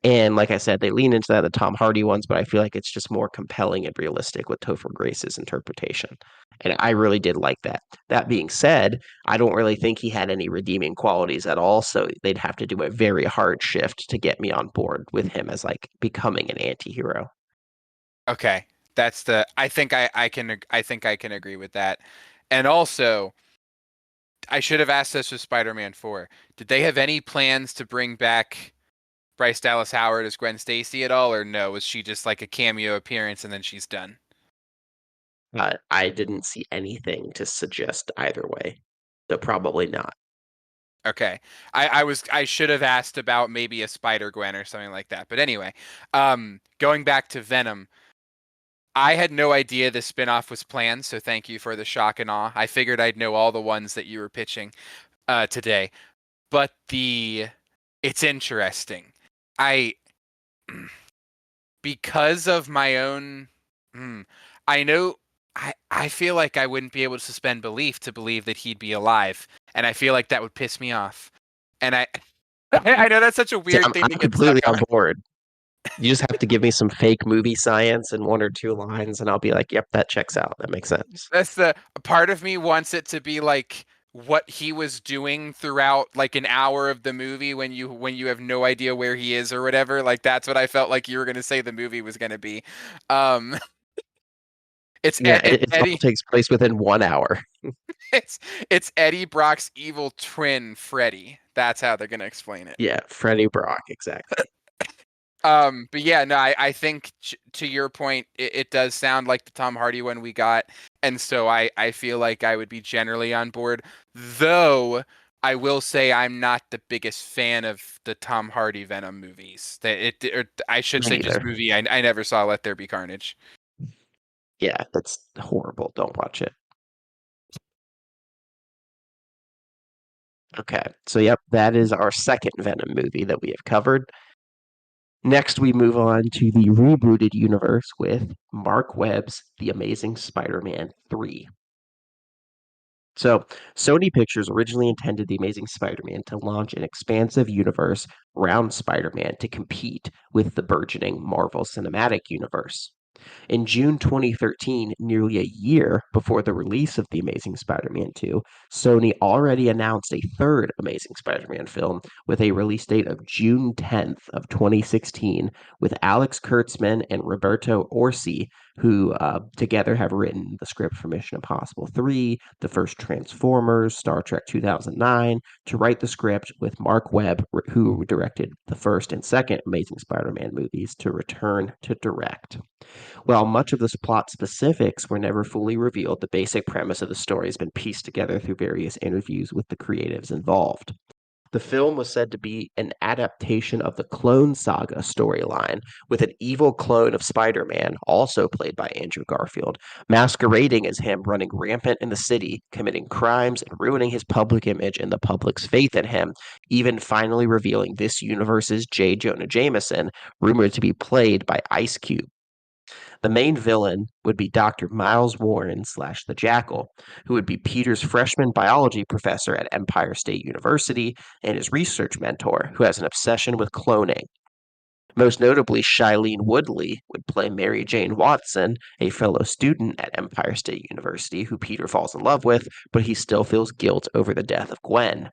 And like I said, they lean into that the Tom Hardy ones, but I feel like it's just more compelling and realistic with Topher Grace's interpretation. And I really did like that. That being said, I don't really think he had any redeeming qualities at all, so they'd have to do a very hard shift to get me on board with him as like becoming an anti-hero. Okay. That's the I think I can agree with that. And also, I should have asked this with Spider-Man 4. Did they have any plans to bring back Bryce Dallas Howard as Gwen Stacy at all, or no? Was she just like a cameo appearance and then she's done? I didn't see anything to suggest either way, so probably not. Okay. I should have asked about maybe a Spider Gwen or something like that. But anyway, going back to Venom, I had no idea the spinoff was planned, so thank you for the shock and awe. I figured I'd know all the ones that you were pitching today. But the it's interesting. I because of my own I know I feel like I wouldn't be able to suspend belief to believe that he'd be alive, and I feel like that would piss me off. And I I know that's such a See, weird I'm, thing I'm to get completely stuck on on. board. You just have to give me some fake movie science and one or two lines, and I'll be like, yep, that checks out. That makes sense. That's the part of me wants it to be like what he was doing throughout like an hour of the movie when you have no idea where he is or whatever. Like that's what I felt like you were gonna say the movie was gonna be. Um, Yeah, It's it all Eddie. takes place within 1 hour. It's it's Eddie Brock's evil twin, Freddy. That's how they're gonna explain it. Yeah, Freddie Brock, exactly. But yeah, no, I think to your point, it does sound like the Tom Hardy one we got, and so I feel like I would be generally on board. Though I will say I'm not the biggest fan of the Tom Hardy Venom movies. That or I should Me say just neither. movie. I never saw Let There Be Carnage. Yeah, that's horrible. Don't watch it. Okay, so yep, that is our second Venom movie that we have covered. Next, we move on to the rebooted universe with Mark Webb's The Amazing Spider-Man 3. So, Sony Pictures originally intended The Amazing Spider-Man to launch an expansive universe around Spider-Man to compete with the burgeoning Marvel Cinematic Universe. In June 2013, nearly a year before the release of The Amazing Spider-Man 2, Sony already announced a third Amazing Spider-Man film with a release date of June 10th of 2016 with Alex Kurtzman and Roberto Orsi, who together have written the script for Mission Impossible 3, the first Transformers, Star Trek 2009, to write the script with Mark Webb, who directed the first and second Amazing Spider-Man movies, to return to direct. While much of this plot specifics were never fully revealed, the basic premise of the story has been pieced together through various interviews with the creatives involved. The film was said to be an adaptation of the Clone Saga storyline, with an evil clone of Spider Man, also played by Andrew Garfield, masquerading as him running rampant in the city, committing crimes and ruining his public image and the public's faith in him, even finally revealing this universe's J. Jonah Jameson, rumored to be played by Ice Cube. The main villain would be Dr. Miles Warren slash the Jackal, who would be Peter's freshman biology professor at Empire State University and his research mentor, who has an obsession with cloning. Most notably, Shailene Woodley would play Mary Jane Watson, a fellow student at Empire State University who Peter falls in love with, but he still feels guilt over the death of Gwen.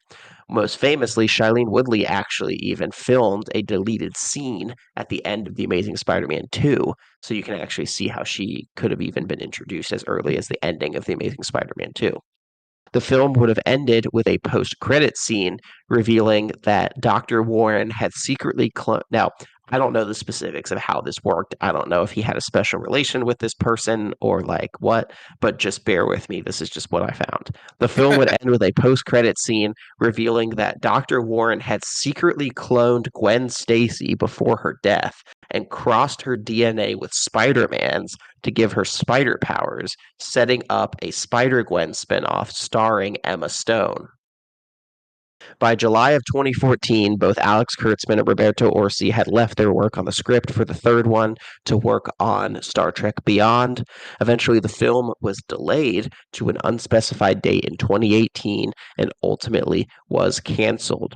Most famously, Shailene Woodley actually even filmed a deleted scene at the end of The Amazing Spider-Man 2, so you can actually see how she could have even been introduced as early as the ending of The Amazing Spider-Man 2. The film would have ended with a post-credit scene revealing that Dr. Warren had secretly cloned. Now, I don't know the specifics of how this worked. I don't know if he had a special relation with this person or like what, but just bear with me. This is just what I found. The film would end with a post-credit scene revealing that Dr. Warren had secretly cloned Gwen Stacy before her death and crossed her DNA with Spider-Man's to give her spider powers, setting up a Spider-Gwen spinoff starring Emma Stone. By July of 2014, both Alex Kurtzman and Roberto Orci had left their work on the script for the third one to work on Star Trek Beyond. Eventually, the film was delayed to an unspecified date in 2018 and ultimately was canceled.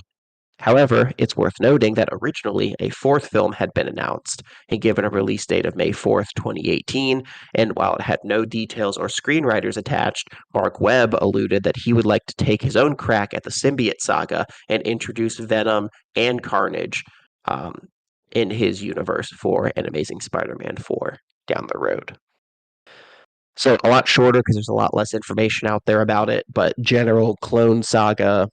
However, it's worth noting that originally a fourth film had been announced and given a release date of May 4th, 2018, and while it had no details or screenwriters attached, Mark Webb alluded that he would like to take his own crack at the symbiote saga and introduce Venom and Carnage in his universe for an Amazing Spider-Man 4 down the road. So a lot shorter because there's a lot less information out there about it, but general clone saga,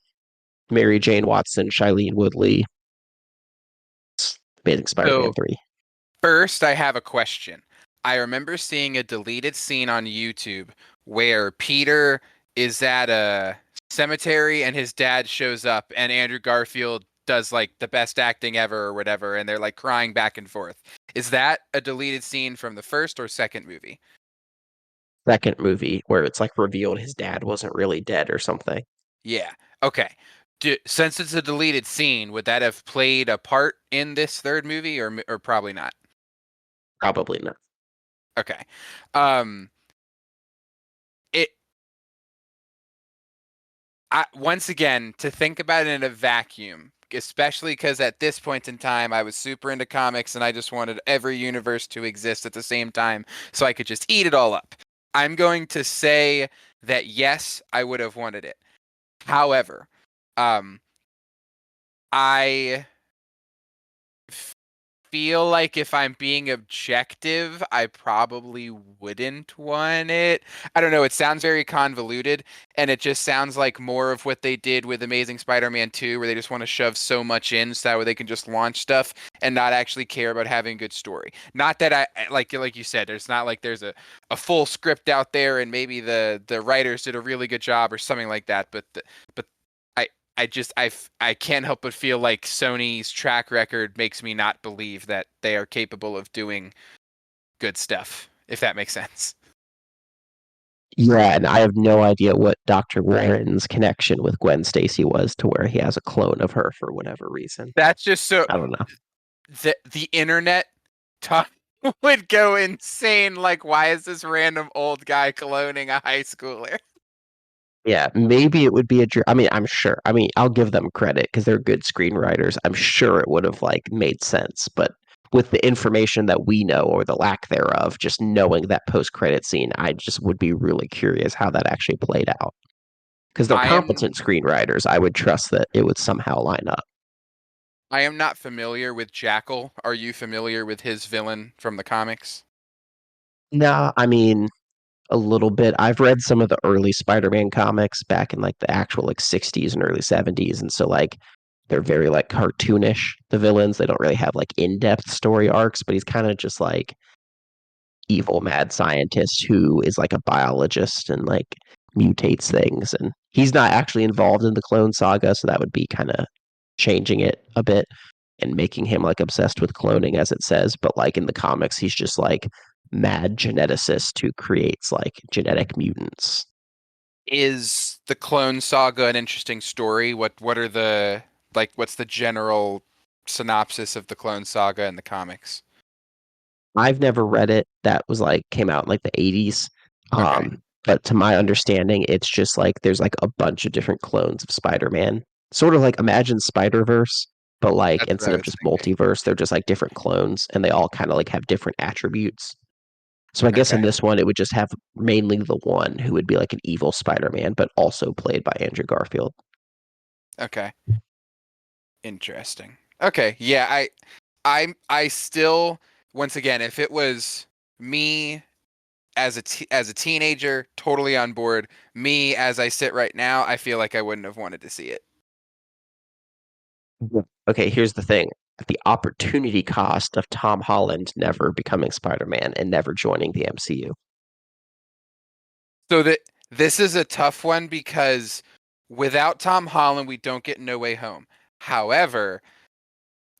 Mary Jane Watson, Shailene Woodley, Amazing Spider-Man So 3. first, I have a question. I remember seeing a deleted scene on YouTube where Peter is at a cemetery and his dad shows up and Andrew Garfield does like the best acting ever or whatever, and they're like crying back and forth. Is that a deleted scene from the first or second movie? Second movie where it's like revealed his dad wasn't really dead or something. Yeah. Okay. Since it's a deleted scene, would that have played a part in this third movie or probably not? Probably not. Okay. Um it once again, to think about it in a vacuum, especially because at this point in time I was super into comics and I just wanted every universe to exist at the same time so I could just eat it all up. I'm going to say that yes, I would have wanted it. However, um I feel like if I'm being objective, I probably wouldn't want it. I don't know. It sounds very convoluted, and it just sounds like more of what they did with Amazing Spider-Man 2, where they just want to shove so much in so that way they can just launch stuff and not actually care about having a good story. Not that like you said, there's not like there's a full script out there, and maybe the writers did a really good job or something like that, but I can't help but feel like Sony's track record makes me not believe that they are capable of doing good stuff, if that makes sense. Yeah, and I have no idea what Dr. Warren's connection with Gwen Stacy was to where he has a clone of her for whatever reason. That's just so I don't know. the internet talk would go insane. Like, why is this random old guy cloning a high schooler? Yeah, maybe it would be I mean, I'm sure. I mean, I'll give them credit because they're good screenwriters. I'm sure it would have like made sense, but with the information that we know or the lack thereof, just knowing that post-credit scene, I just would be really curious how that actually played out. Because they're I am competent screenwriters, I would trust that it would somehow line up. I am not familiar with Jackal. Are you familiar with his villain from the comics? No, I mean, a little bit. I've read some of the early Spider-Man comics back in like the actual like 60s and early 70s, and so like they're very like cartoonish, the villains. They don't really have like in-depth story arcs, but he's kind of just like evil mad scientist who is like a biologist and like mutates things, and He's not actually involved in the Clone Saga, so that would be kind of changing it a bit and making him like obsessed with cloning, as it says. But like in the comics, he's just like mad geneticist who creates like genetic mutants. Is the Clone Saga an interesting story? What are the like what's the general synopsis of the Clone Saga in the comics? I've never read it. That was like came out in like the 80s. Okay, But to my understanding, it's just like there's like a bunch of different clones of Spider-Man. Sort of like imagine Spider-Verse, but like that's what instead I of was just thinking. multiverse, they're just like different clones and they all kind of like have different attributes. So I guess in Okay, this one, it would just have mainly the one who would be like an evil Spider-Man, but also played by Andrew Garfield. okay, interesting. Okay, yeah, I still once again, if it was me as as a teenager, totally on board. Me as I sit right now, I feel like I wouldn't have wanted to see it. Yeah. Okay, here's the thing. The opportunity cost of Tom Holland never becoming Spider-Man and never joining the MCU. So that this is a tough one because without Tom Holland, we don't get No Way Home. However,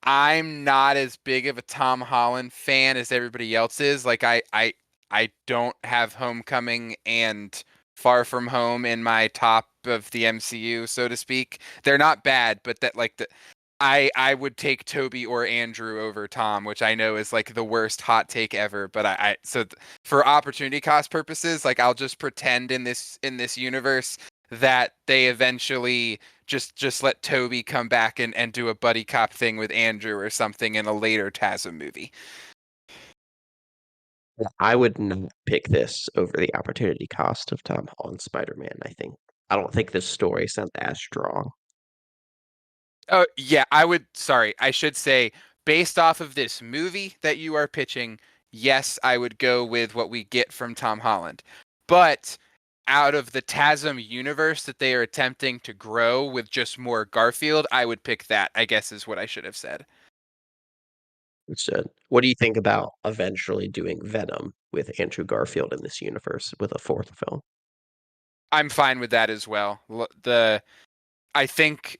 I'm not as big of a Tom Holland fan as everybody else is. Like I don't have Homecoming and Far From Home in my top of the MCU, so to speak. They're not bad, but that like the I would take Toby or Andrew over Tom, which I know is like the worst hot take ever. But for opportunity cost purposes, like I'll just pretend in this universe that they eventually just let Toby come back and do a buddy cop thing with Andrew or something in a later TASM movie. I would not pick this over the opportunity cost of Tom Holland Spider-Man, I think. I don't think this story sounds as strong. Oh, yeah, I would, sorry, I should say, based off of this movie that you are pitching, yes, I would go with what we get from Tom Holland. But out of the TASM universe that they are attempting to grow with just more Garfield, I would pick that, I guess is what I should have said. Understood. What do you think about eventually doing Venom with Andrew Garfield in this universe with a fourth film? I'm fine with that as well. I think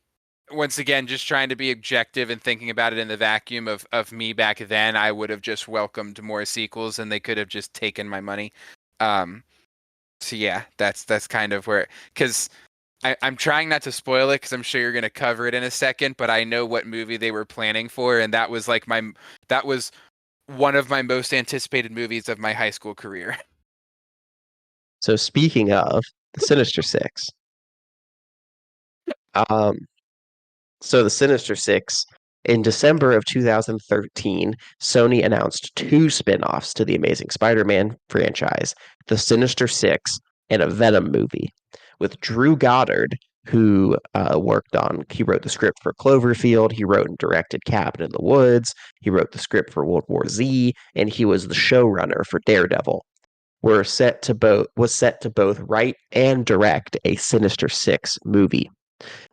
once again, just trying to be objective and thinking about it in the vacuum of me back then, I would have just welcomed more sequels and they could have just taken my money. Um, so yeah, that's kind of where because I'm trying not to spoil it because I'm sure you're gonna cover it in a second, but I know what movie they were planning for, and that was that was one of my most anticipated movies of my high school career. So speaking of the Sinister Six, um, so the Sinister Six, in December of 2013, Sony announced two spin-offs to the Amazing Spider-Man franchise, The Sinister Six and a Venom movie, with Drew Goddard, who he wrote the script for Cloverfield, he wrote and directed Cabin in the Woods, he wrote the script for World War Z, and he was the showrunner for Daredevil. Was set to both write and direct a Sinister Six movie.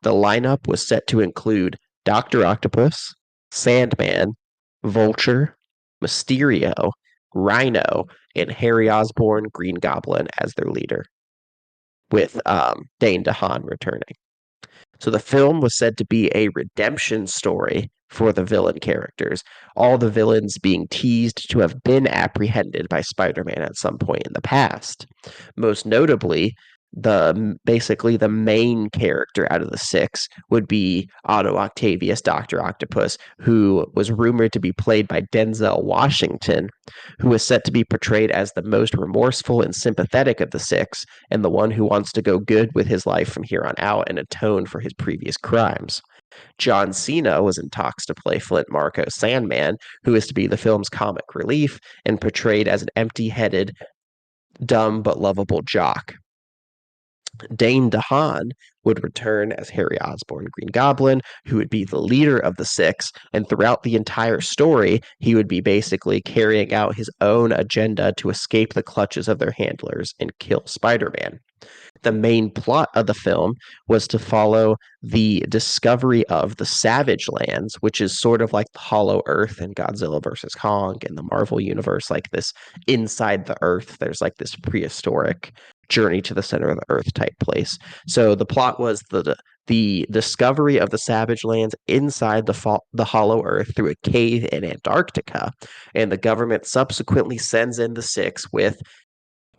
The lineup was set to include Dr. Octopus, Sandman, Vulture, Mysterio, Rhino, and Harry Osborn Green Goblin as their leader, with Dane DeHaan returning. So the film was said to be a redemption story for the villain characters, all the villains being teased to have been apprehended by Spider-Man at some point in the past. Most notably, basically the main character out of the six would be Otto Octavius, Dr. Octopus, who was rumored to be played by Denzel Washington, who is set to be portrayed as the most remorseful and sympathetic of the six, and the one who wants to go good with his life from here on out and atone for his previous crimes. John Cena was in talks to play Flint Marko Sandman, who is to be the film's comic relief and portrayed as an empty headed, dumb but lovable jock. Dane DeHaan would return as Harry Osborn Green Goblin, who would be the leader of the six, and throughout the entire story, he would be basically carrying out his own agenda to escape the clutches of their handlers and kill Spider Man. The main plot of the film was to follow the discovery of the Savage Lands, which is sort of like the Hollow Earth and Godzilla versus Kong in the Marvel universe, like this inside the Earth. There's like this prehistoric journey to the center of the earth type place. So the plot was the discovery of the savage lands inside the hollow earth through a cave in Antarctica, and the government subsequently sends in the six with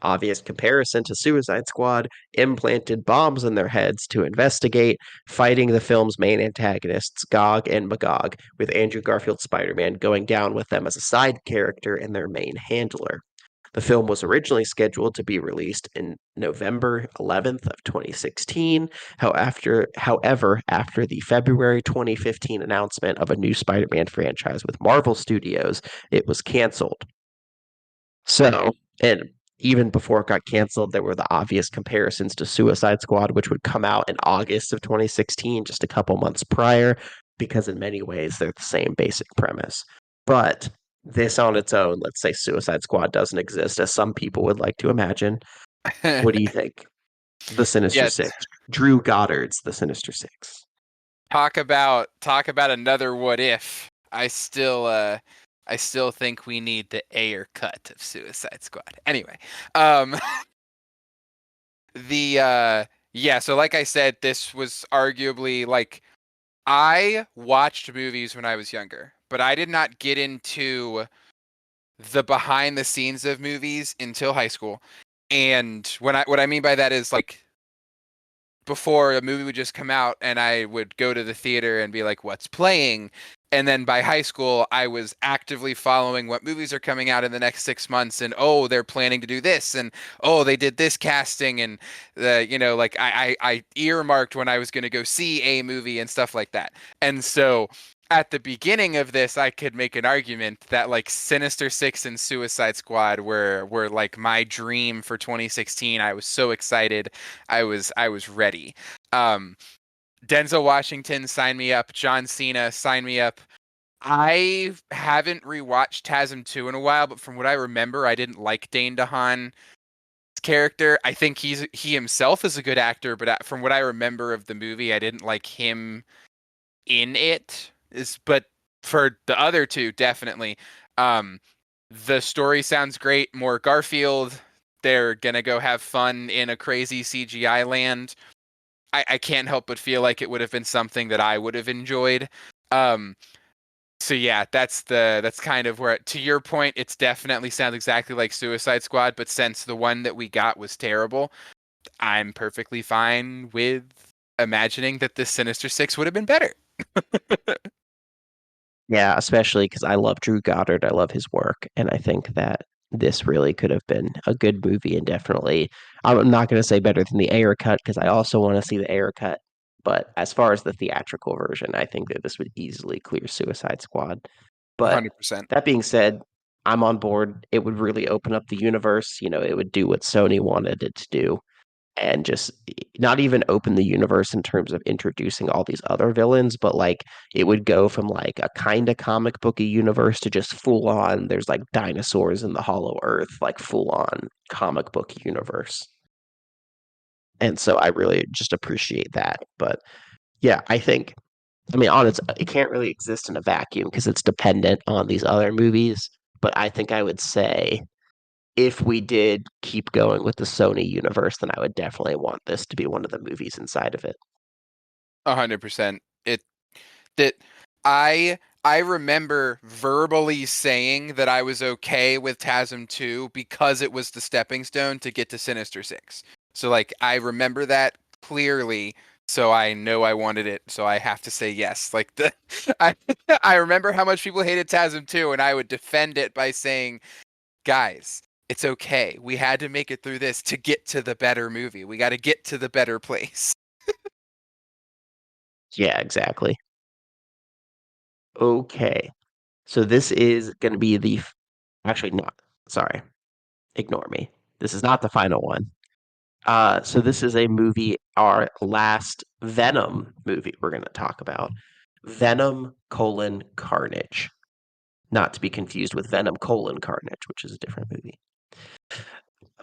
obvious comparison to Suicide Squad, implanted bombs in their heads to investigate, fighting the film's main antagonists, Gog and Magog, with Andrew Garfield's Spider-Man going down with them as a side character and their main handler. The film was originally scheduled to be released in November 11th of 2016. However, after the February 2015 announcement of a new Spider-Man franchise with Marvel Studios, it was canceled. So, and even before it got canceled, there were the obvious comparisons to Suicide Squad, which would come out in August of 2016, just a couple months prior, because in many ways they're the same basic premise. But this on its own, let's say Suicide Squad doesn't exist, as some people would like to imagine. What do you think? The Sinister Yeah, Six. Drew Goddard's The Sinister Six. talk about another what if. I still think we need the Ayer cut of Suicide Squad. Anyway, um yeah, so like I said, this was arguably like I watched movies when I was younger, but I did not get into the behind the scenes of movies until high school. And what I mean by that is like before a movie would just come out and I would go to the theater and be like, what's playing? And then by high school, I was actively following what movies are coming out in the next 6 months. And oh, they're planning to do this. And oh, they did this casting. And like I earmarked when I was going to go see a movie and stuff like that. And so at the beginning of this, I could make an argument that like Sinister Six and Suicide Squad were like my dream for 2016. I was so excited. I was ready. Um, Denzel Washington, sign me up. John Cena, sign me up. I haven't rewatched TASM 2 in a while, but from what I remember, I didn't like Dane DeHaan's character. I think he himself is a good actor, but from what I remember of the movie, I didn't like him in it. But for the other two, definitely. The story sounds great. More Garfield. They're gonna go have fun in a crazy CGI land. I can't help but feel like it would have been something that I would have enjoyed. So yeah, that's kind of where, to your point, it's definitely sounds exactly like Suicide Squad, but since the one that we got was terrible, I'm perfectly fine with imagining that this Sinister Six would have been better. Yeah, especially because I love Drew Goddard. I love his work, and I think that this really could have been a good movie and definitely I'm not going to say better than the Ayer cut because I also want to see the Ayer cut. But as far as the theatrical version, I think that this would easily clear Suicide Squad. But 100%. that being said, I'm on board. It would really open up the universe. It would do what Sony wanted it to do and just not even open the universe in terms of introducing all these other villains, but like it would go from like a kind of comic booky universe to just full on there's like dinosaurs in the hollow earth, like full on comic book universe. And so I really just appreciate that. But yeah, I mean honestly, it can't really exist in a vacuum because it's dependent on these other movies. But I think I would say if we did keep going with the Sony universe, then I would definitely want this to be one of the movies inside of it. 100%. It that I remember verbally saying that I was okay with TASM 2 because it was the stepping stone to get to Sinister Six. So like I remember that clearly, so I know I wanted it, so I have to say yes. Like I I remember how much people hated TASM 2 and I would defend it by saying, "Guys, it's okay. We had to make it through this to get to the better movie. We got to get to the better place." Yeah, exactly. Okay. So this is going to be actually not, sorry, ignore me. This is not the final one. So this is a movie, our last Venom movie we're going to talk about. Venom colon Carnage. Not to be confused with Venom colon Carnage, which is a different movie.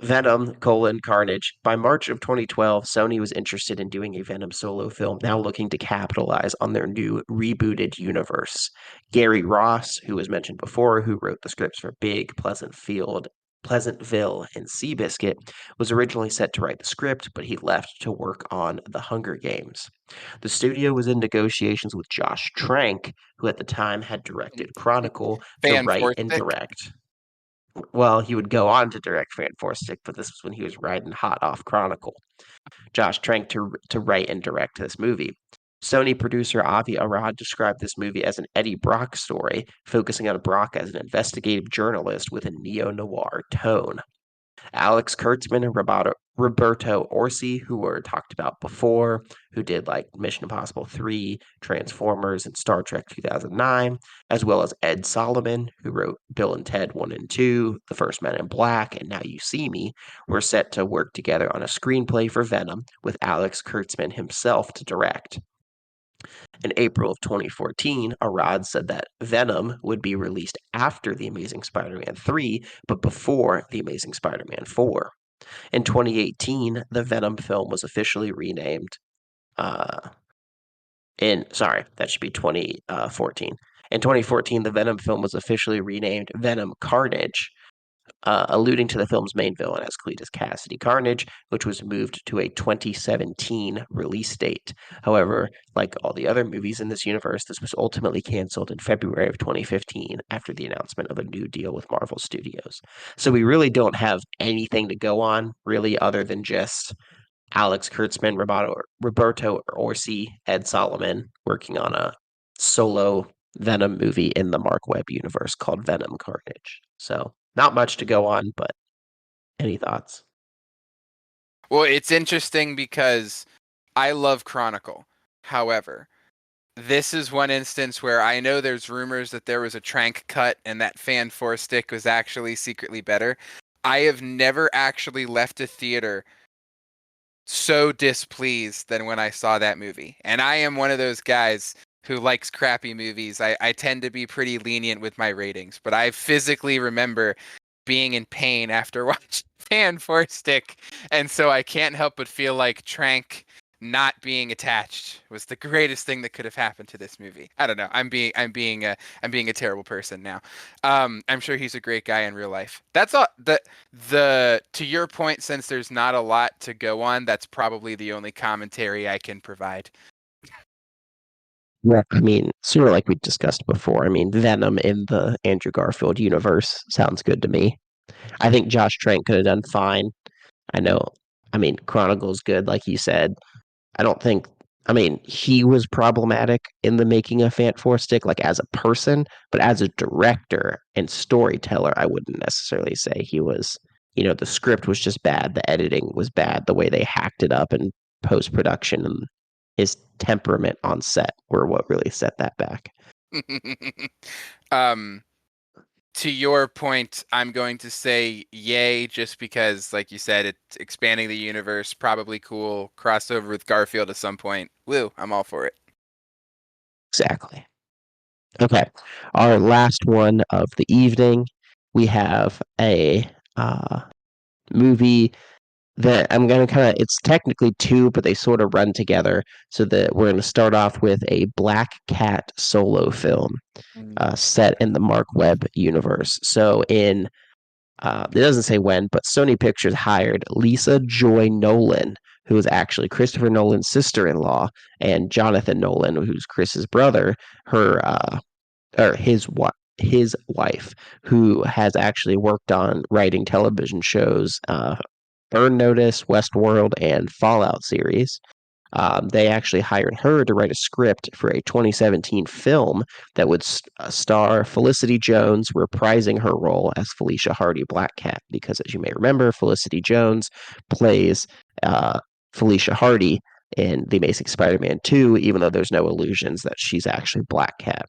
Venom colon Carnage. By March of 2012, Sony was interested in doing a Venom solo film, now looking to capitalize on their new rebooted universe. Gary Ross, who was mentioned before, who wrote the scripts for Big, Pleasant Field, Pleasantville and Seabiscuit, was originally set to write the script, but he left to work on The Hunger Games. The studio was in negotiations with Josh Trank, who at the time had directed Chronicle, to Fan write for and stick. direct. Well, he would go on to direct Fan Four Stick, but this was when he was riding hot off Chronicle. Josh Trank to write and direct this movie. Sony producer Avi Arad described this movie as an Eddie Brock story, focusing on Brock as an investigative journalist with a neo-noir tone. Alex Kurtzman and Roberto Orsi, who were talked about before, who did like Mission Impossible 3, Transformers, and Star Trek 2009, as well as Ed Solomon, who wrote Bill and Ted 1 and 2, The First Men in Black, and Now You See Me, were set to work together on a screenplay for Venom with Alex Kurtzman himself to direct. In April of 2014, Arad said that Venom would be released after The Amazing Spider-Man 3, but before The Amazing Spider-Man 4. In 2018, the Venom film was officially renamed. That should be 2014. In 2014, the Venom film was officially renamed Venom Carnage, alluding to the film's main villain as Cletus Cassidy Carnage, which was moved to a 2017 release date. However, like all the other movies in this universe, this was ultimately canceled in February of 2015 after the announcement of a new deal with Marvel Studios. So we really don't have anything to go on, really, other than just Alex Kurtzman, Roberto Orsi, Ed Solomon working on a solo Venom movie in the Mark Webb universe called Venom Carnage. So not much to go on, but any thoughts? Well, it's interesting because I love Chronicle. However, this is one instance where I know there's rumors that there was a Trank cut and that Fan 4 Stick was actually secretly better. I have never actually left a theater so displeased than when I saw that movie. And I am one of those guys who likes crappy movies. I tend to be pretty lenient with my ratings, but I physically remember being in pain after watching Fan 4 Stick, and so I can't help but feel like Trank not being attached was the greatest thing that could have happened to this movie. I don't know. I'm being a terrible person now. I'm sure he's a great guy in real life. That's all. The to your point, since there's not a lot to go on, that's probably the only commentary I can provide. Yeah, I mean, sort of like we discussed before. I mean, Venom in the Andrew Garfield universe sounds good to me. I think Josh Trank could have done fine. I know. I mean, Chronicle's good, like you said. I don't think. I mean, he was problematic in the making of Fant Four Stick, like as a person, but as a director and storyteller, I wouldn't necessarily say he was. The script was just bad. The editing was bad. The way they hacked it up in post production and his temperament on set were what really set that back. um, to your point, I'm going to say yay, just because, like you said, it's expanding the universe, probably cool. Crossover with Garfield at some point. Woo, I'm all for it. Exactly. Okay. Our last one of the evening, we have a movie that I'm going to it's technically two, but they sort of run together. So that we're going to start off with a Black Cat solo film set in the Mark Webb universe. So it doesn't say when, but Sony Pictures hired Lisa Joy Nolan, who is actually Christopher Nolan's sister-in-law, and Jonathan Nolan, who's Chris's brother, her or his wife, who has actually worked on writing television shows, Burn Notice, Westworld, and Fallout series. They actually hired her to write a script for a 2017 film that would star Felicity Jones reprising her role as Felicia Hardy Black Cat, because as you may remember, Felicity Jones plays Felicia Hardy in The Amazing Spider-Man 2, even though there's no illusions that she's actually Black Cat.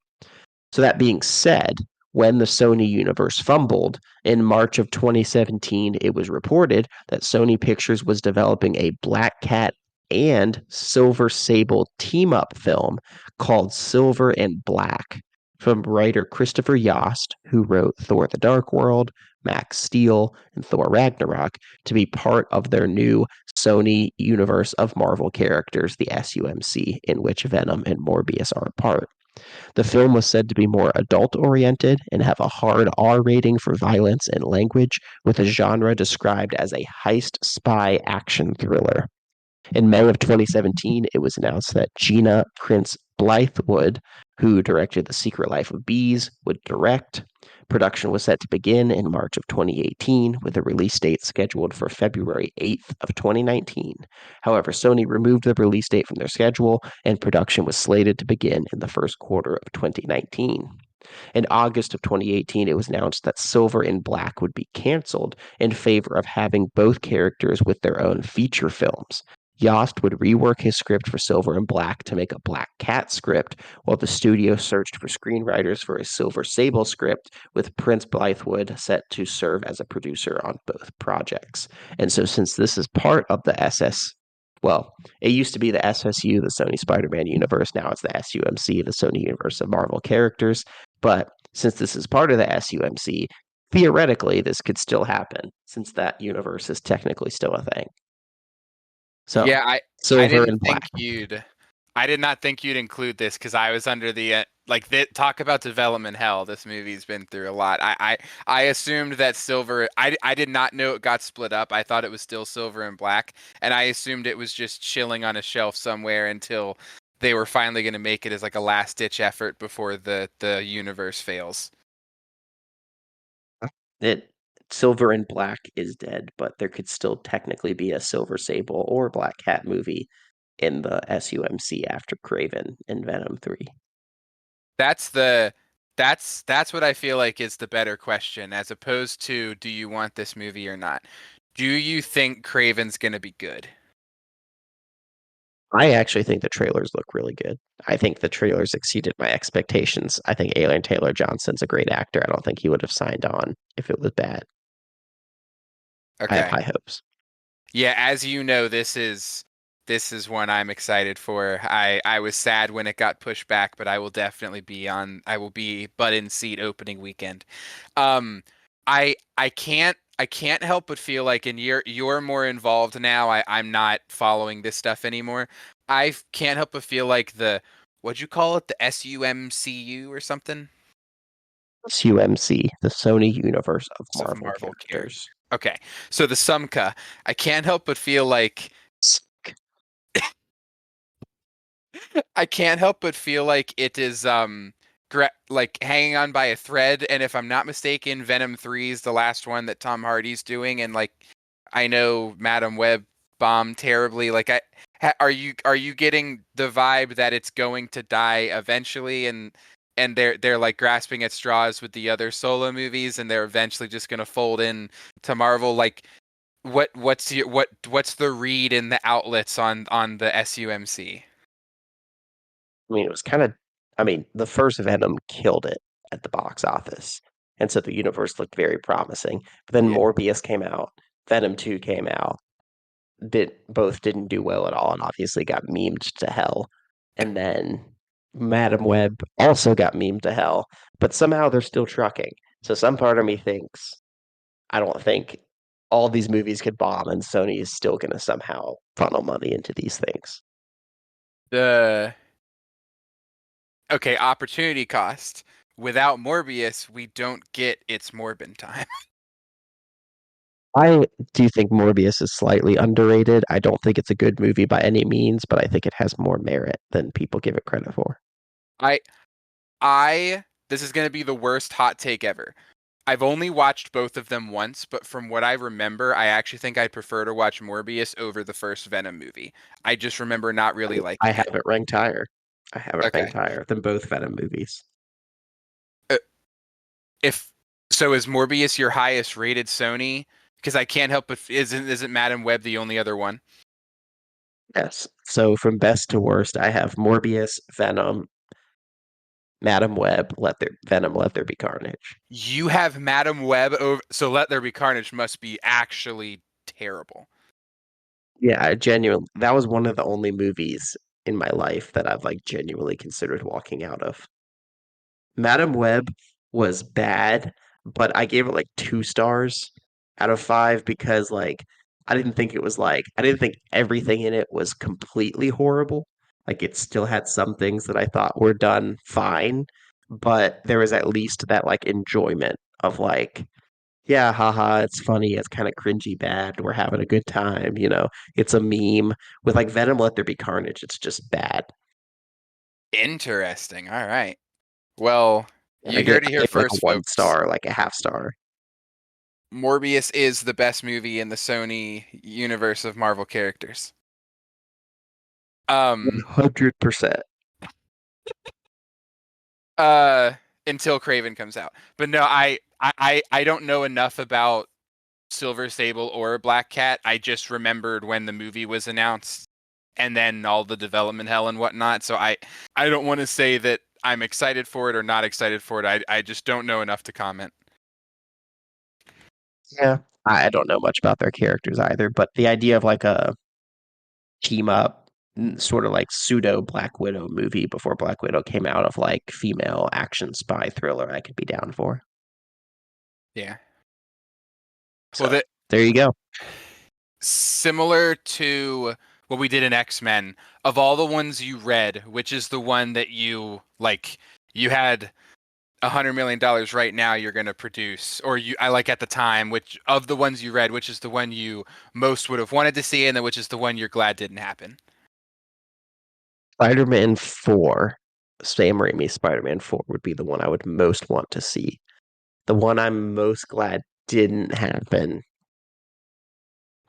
So that being said, when the Sony universe fumbled in March of 2017, it was reported that Sony Pictures was developing a Black Cat and Silver Sable team-up film called Silver and Black from writer Christopher Yost, who wrote Thor the Dark World, Max Steel, and Thor Ragnarok, to be part of their new Sony universe of Marvel characters, the SUMC, in which Venom and Morbius are a part. The film was said to be more adult oriented and have a hard R rating for violence and language, with a genre described as a heist spy action thriller. In May of 2017, it was announced that Gina Prince Blythewood, who directed The Secret Life of Bees, would direct. Production was set to begin in March of 2018, with a release date scheduled for February 8th of 2019. However, Sony removed the release date from their schedule, and production was slated to begin in the first quarter of 2019. In August of 2018, it was announced that Silver and Black would be canceled in favor of having both characters with their own feature films. Yost would rework his script for Silver and Black to make a Black Cat script, while the studio searched for screenwriters for a Silver Sable script, with Prince Blythewood set to serve as a producer on both projects. And so, since this is part of the well, it used to be the SSU, the Sony Spider-Man universe. Now it's the SUMC, the Sony universe of Marvel characters. But since this is part of the SUMC, theoretically, this could still happen since that universe is technically still a thing. So, Yeah, I Silver didn't and Black. think you'd I did not think you'd include this because I was under the talk about development hell. This movie's been through a lot. I assumed that Silver. I did not know it got split up. I thought it was still Silver and Black, and I assumed it was just chilling on a shelf somewhere until they were finally going to make it as like a last ditch effort before the universe fails. It Silver and Black is dead, but there could still technically be a Silver Sable or Black Cat movie in the SUMC after Craven and Venom 3. That's the that's what I feel like is the better question, as opposed to do you want this movie or not? Do you think Craven's gonna be good? I actually think the trailers look really good. I think the trailers exceeded my expectations. I think Aaron Taylor Johnson's a great actor. I don't think he would have signed on if it was bad. I have Okay. high hopes. Yeah, as you know, this is one I'm excited for. I was sad when it got pushed back, but I will definitely be on. I will be butt in seat opening weekend. Um, I can't help but feel like, and you're more involved now. I'm not following this stuff anymore. I can't help but feel like what'd you call it? The SUMCU or something? SUMC, the Sony Universe of Of Marvel Marvel character. characters. Okay, so the Sumka. I can't help but feel like I can't help but feel like it is like hanging on by a thread. And if I'm not mistaken, Venom 3 is the last one that Tom Hardy's doing, and like I know Madam Web bombed terribly. Like are you getting the vibe that it's going to die eventually, and they're like grasping at straws with the other solo movies, and they're eventually just gonna fold in to Marvel? Like what's the read in the outlets on the SUMC? I mean, it was kind of, I mean, the first Venom killed it at the box office. And so the universe looked very promising. But then Yeah. Morbius came out, Venom 2 came out, both didn't do well at all and obviously got memed to hell. And then Madam Web also got memed to hell, but somehow they're still trucking. So some part of me thinks I don't think all these movies could bomb and Sony is still going to somehow funnel money into these things. The Okay, opportunity cost. Without Morbius, we don't get its Morbin time. I do think Morbius is slightly underrated. I don't think it's a good movie by any means, but I think it has more merit than people give it credit for. I this is going to be the worst hot take ever. I've only watched both of them once, but from what I remember, I actually think I'd prefer to watch Morbius over the first Venom movie. I just remember not really I liking it. have it ranked higher. I have it Okay. ranked higher than both Venom movies. Uh, if so, is Morbius your highest rated Sony? Because I can't help but isn't Madam Web the only other one? Yes. So from best to worst, I have Morbius, Venom, Madam Web, Let There Be Carnage. You have Madam Web over, so Let There Be Carnage must be actually terrible. Yeah, I genuinely that was one of the only movies in my life that I've like genuinely considered walking out of. Madam Web was bad, but I gave it like 2 stars out of 5 because like I didn't think everything in it was completely horrible. Like it still had some things that I thought were done fine, but there was at least that like enjoyment of like, yeah, haha, it's funny, it's kind of cringy bad, we're having a good time, it's a meme. With like Venom Let There Be Carnage, it's just bad. Interesting. All right. Well, And I you get heard it I here gave like a first, one folks. star, like a half star. Morbius is the best movie in the Sony universe of Marvel characters. Um, 100%. uh, until Craven comes out. But no, I don't know enough about Silver Sable or Black Cat. I just remembered when the movie was announced and then all the development hell and whatnot. So I don't want to say that I'm excited for it or not excited for it. I just don't know enough to comment. Yeah. I don't know much about their characters either, but the idea of like a team up, sort of like pseudo Black Widow movie before Black Widow came out of like female action spy thriller, I could be down for. Yeah. Well, So that there you go. similar to what we did in X-Men, of all the ones you read, which is the one that you like you had $100 million right now you're going to produce, or you I like at the time, which of the ones you read, which is the one you most would have wanted to see, and then which is the one you're glad didn't happen? Spider-Man 4, Sam Raimi's Spider-Man 4 would be the one I would most want to see. The one I'm most glad didn't happen.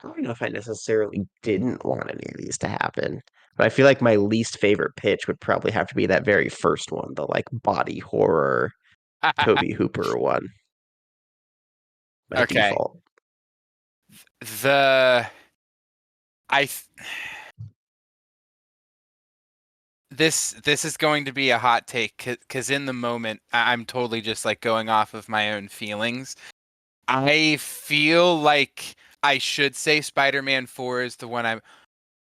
I don't know if I necessarily didn't want any of these to happen, but I feel like my least favorite pitch would probably have to be that very first one, the like body horror Toby Hooper one by Okay. default. The I th- this is going to be a hot take because in the moment I'm totally just like going off of my own feelings. I feel like I should say Spider-Man 4 is the one I'm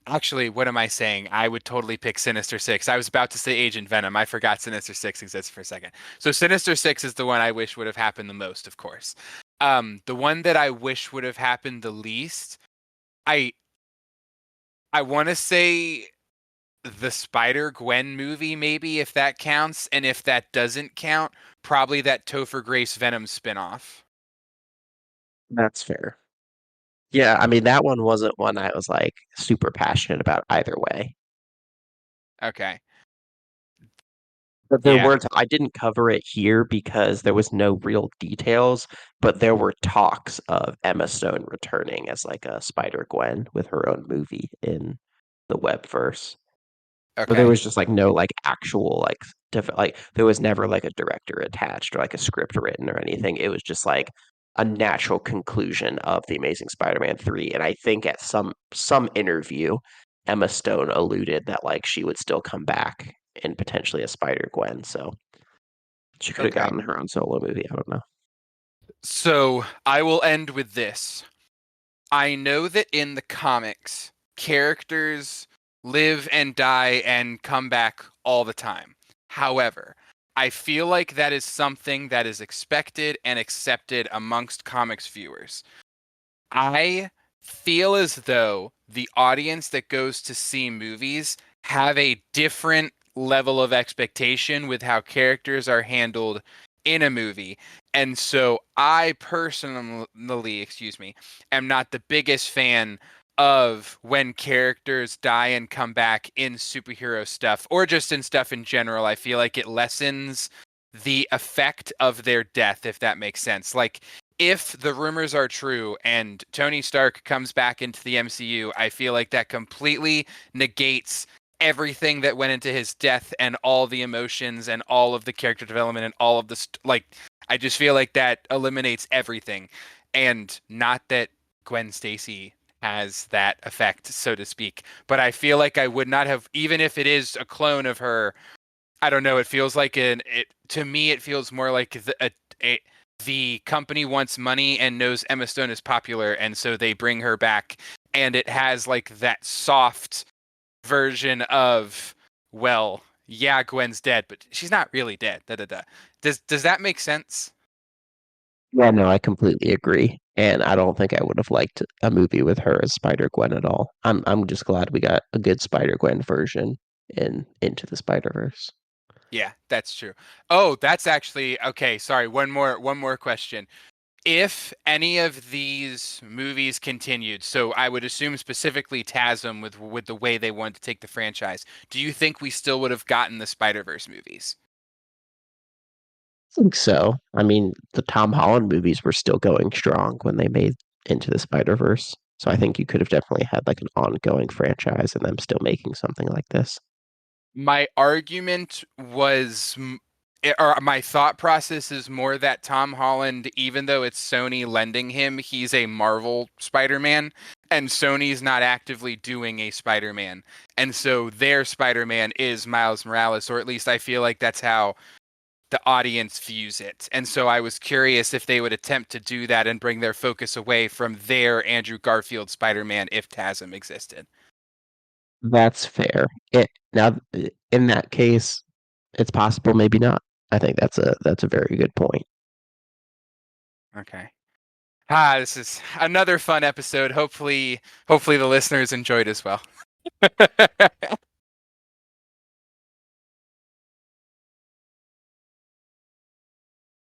actually, what am I saying? I would totally pick Sinister Six. I was about to say Agent Venom. I forgot Sinister Six exists for a second. So Sinister Six is the one I wish would have happened the most, of course. The one that I wish would have happened the least, I I want to say the Spider-Gwen movie, maybe, if that counts. And if that doesn't count, probably that Topher Grace Venom spinoff. That's fair. Yeah, I mean that one wasn't one I was like super passionate about either way. Okay. But there Yeah. were I didn't cover it here because there was no real details, but there were talks of Emma Stone returning as like a Spider-Gwen with her own movie in the webverse. But there Okay. was just like no like actual like like there was never like a director attached or like a script written or anything. It was just like a natural conclusion of the Amazing Spider-Man 3. And I think at some interview, Emma Stone alluded that like she would still come back in potentially a Spider-Gwen. So she could have Okay. gotten her own solo movie. I don't know. So I will end with this. I know that in the comics, characters live and die and come back all the time. However, I feel like that is something that is expected and accepted amongst comics viewers. I feel as though the audience that goes to see movies have a different level of expectation with how characters are handled in a movie. And so I personally, excuse me, am not the biggest fan of when characters die and come back in superhero stuff or just in stuff in general. I feel like it lessens the effect of their death, if that makes sense. Like, if the rumors are true and Tony Stark comes back into the MCU, I feel like that completely negates everything that went into his death and all the emotions and all of the character development and all of the like I just feel like that eliminates everything. And not that Gwen Stacy has that effect, so to speak, but I feel like I would not have, even if it is a clone of her. I don't know. It feels like it to me. It feels more like the company wants money and knows Emma Stone is popular, and so they bring her back. And it has like that soft version of, well, yeah, Gwen's dead, but she's not really dead. Da da da. Does that make sense? Yeah, no, I completely agree. And I don't think I would have liked a movie with her as Spider-Gwen at all. I'm just glad we got a good Spider-Gwen version. in Into the Spider-Verse. Yeah, that's true. Oh, that's actually okay. Sorry, one more question. If any of these movies continued, so I would assume specifically TASM with the way they wanted to take the franchise, do you think we still would have gotten the Spider-Verse movies? I think so. I mean, the Tom Holland movies were still going strong when they made Into the Spider-Verse. So I think you could have definitely had like an ongoing franchise and them still making something like this. My argument was, or my thought process is more that Tom Holland, even though it's Sony lending him, he's a Marvel Spider-Man, and Sony's not actively doing a Spider-Man. And so their Spider-Man is Miles Morales, or at least I feel like that's how the audience views it. And so I was curious if they would attempt to do that and bring their focus away from their Andrew Garfield Spider-Man if TASM existed. That's fair. Now in that case, it's possible, maybe not. I think that's a very good point. Okay. This is another fun episode. Hopefully the listeners enjoyed as well.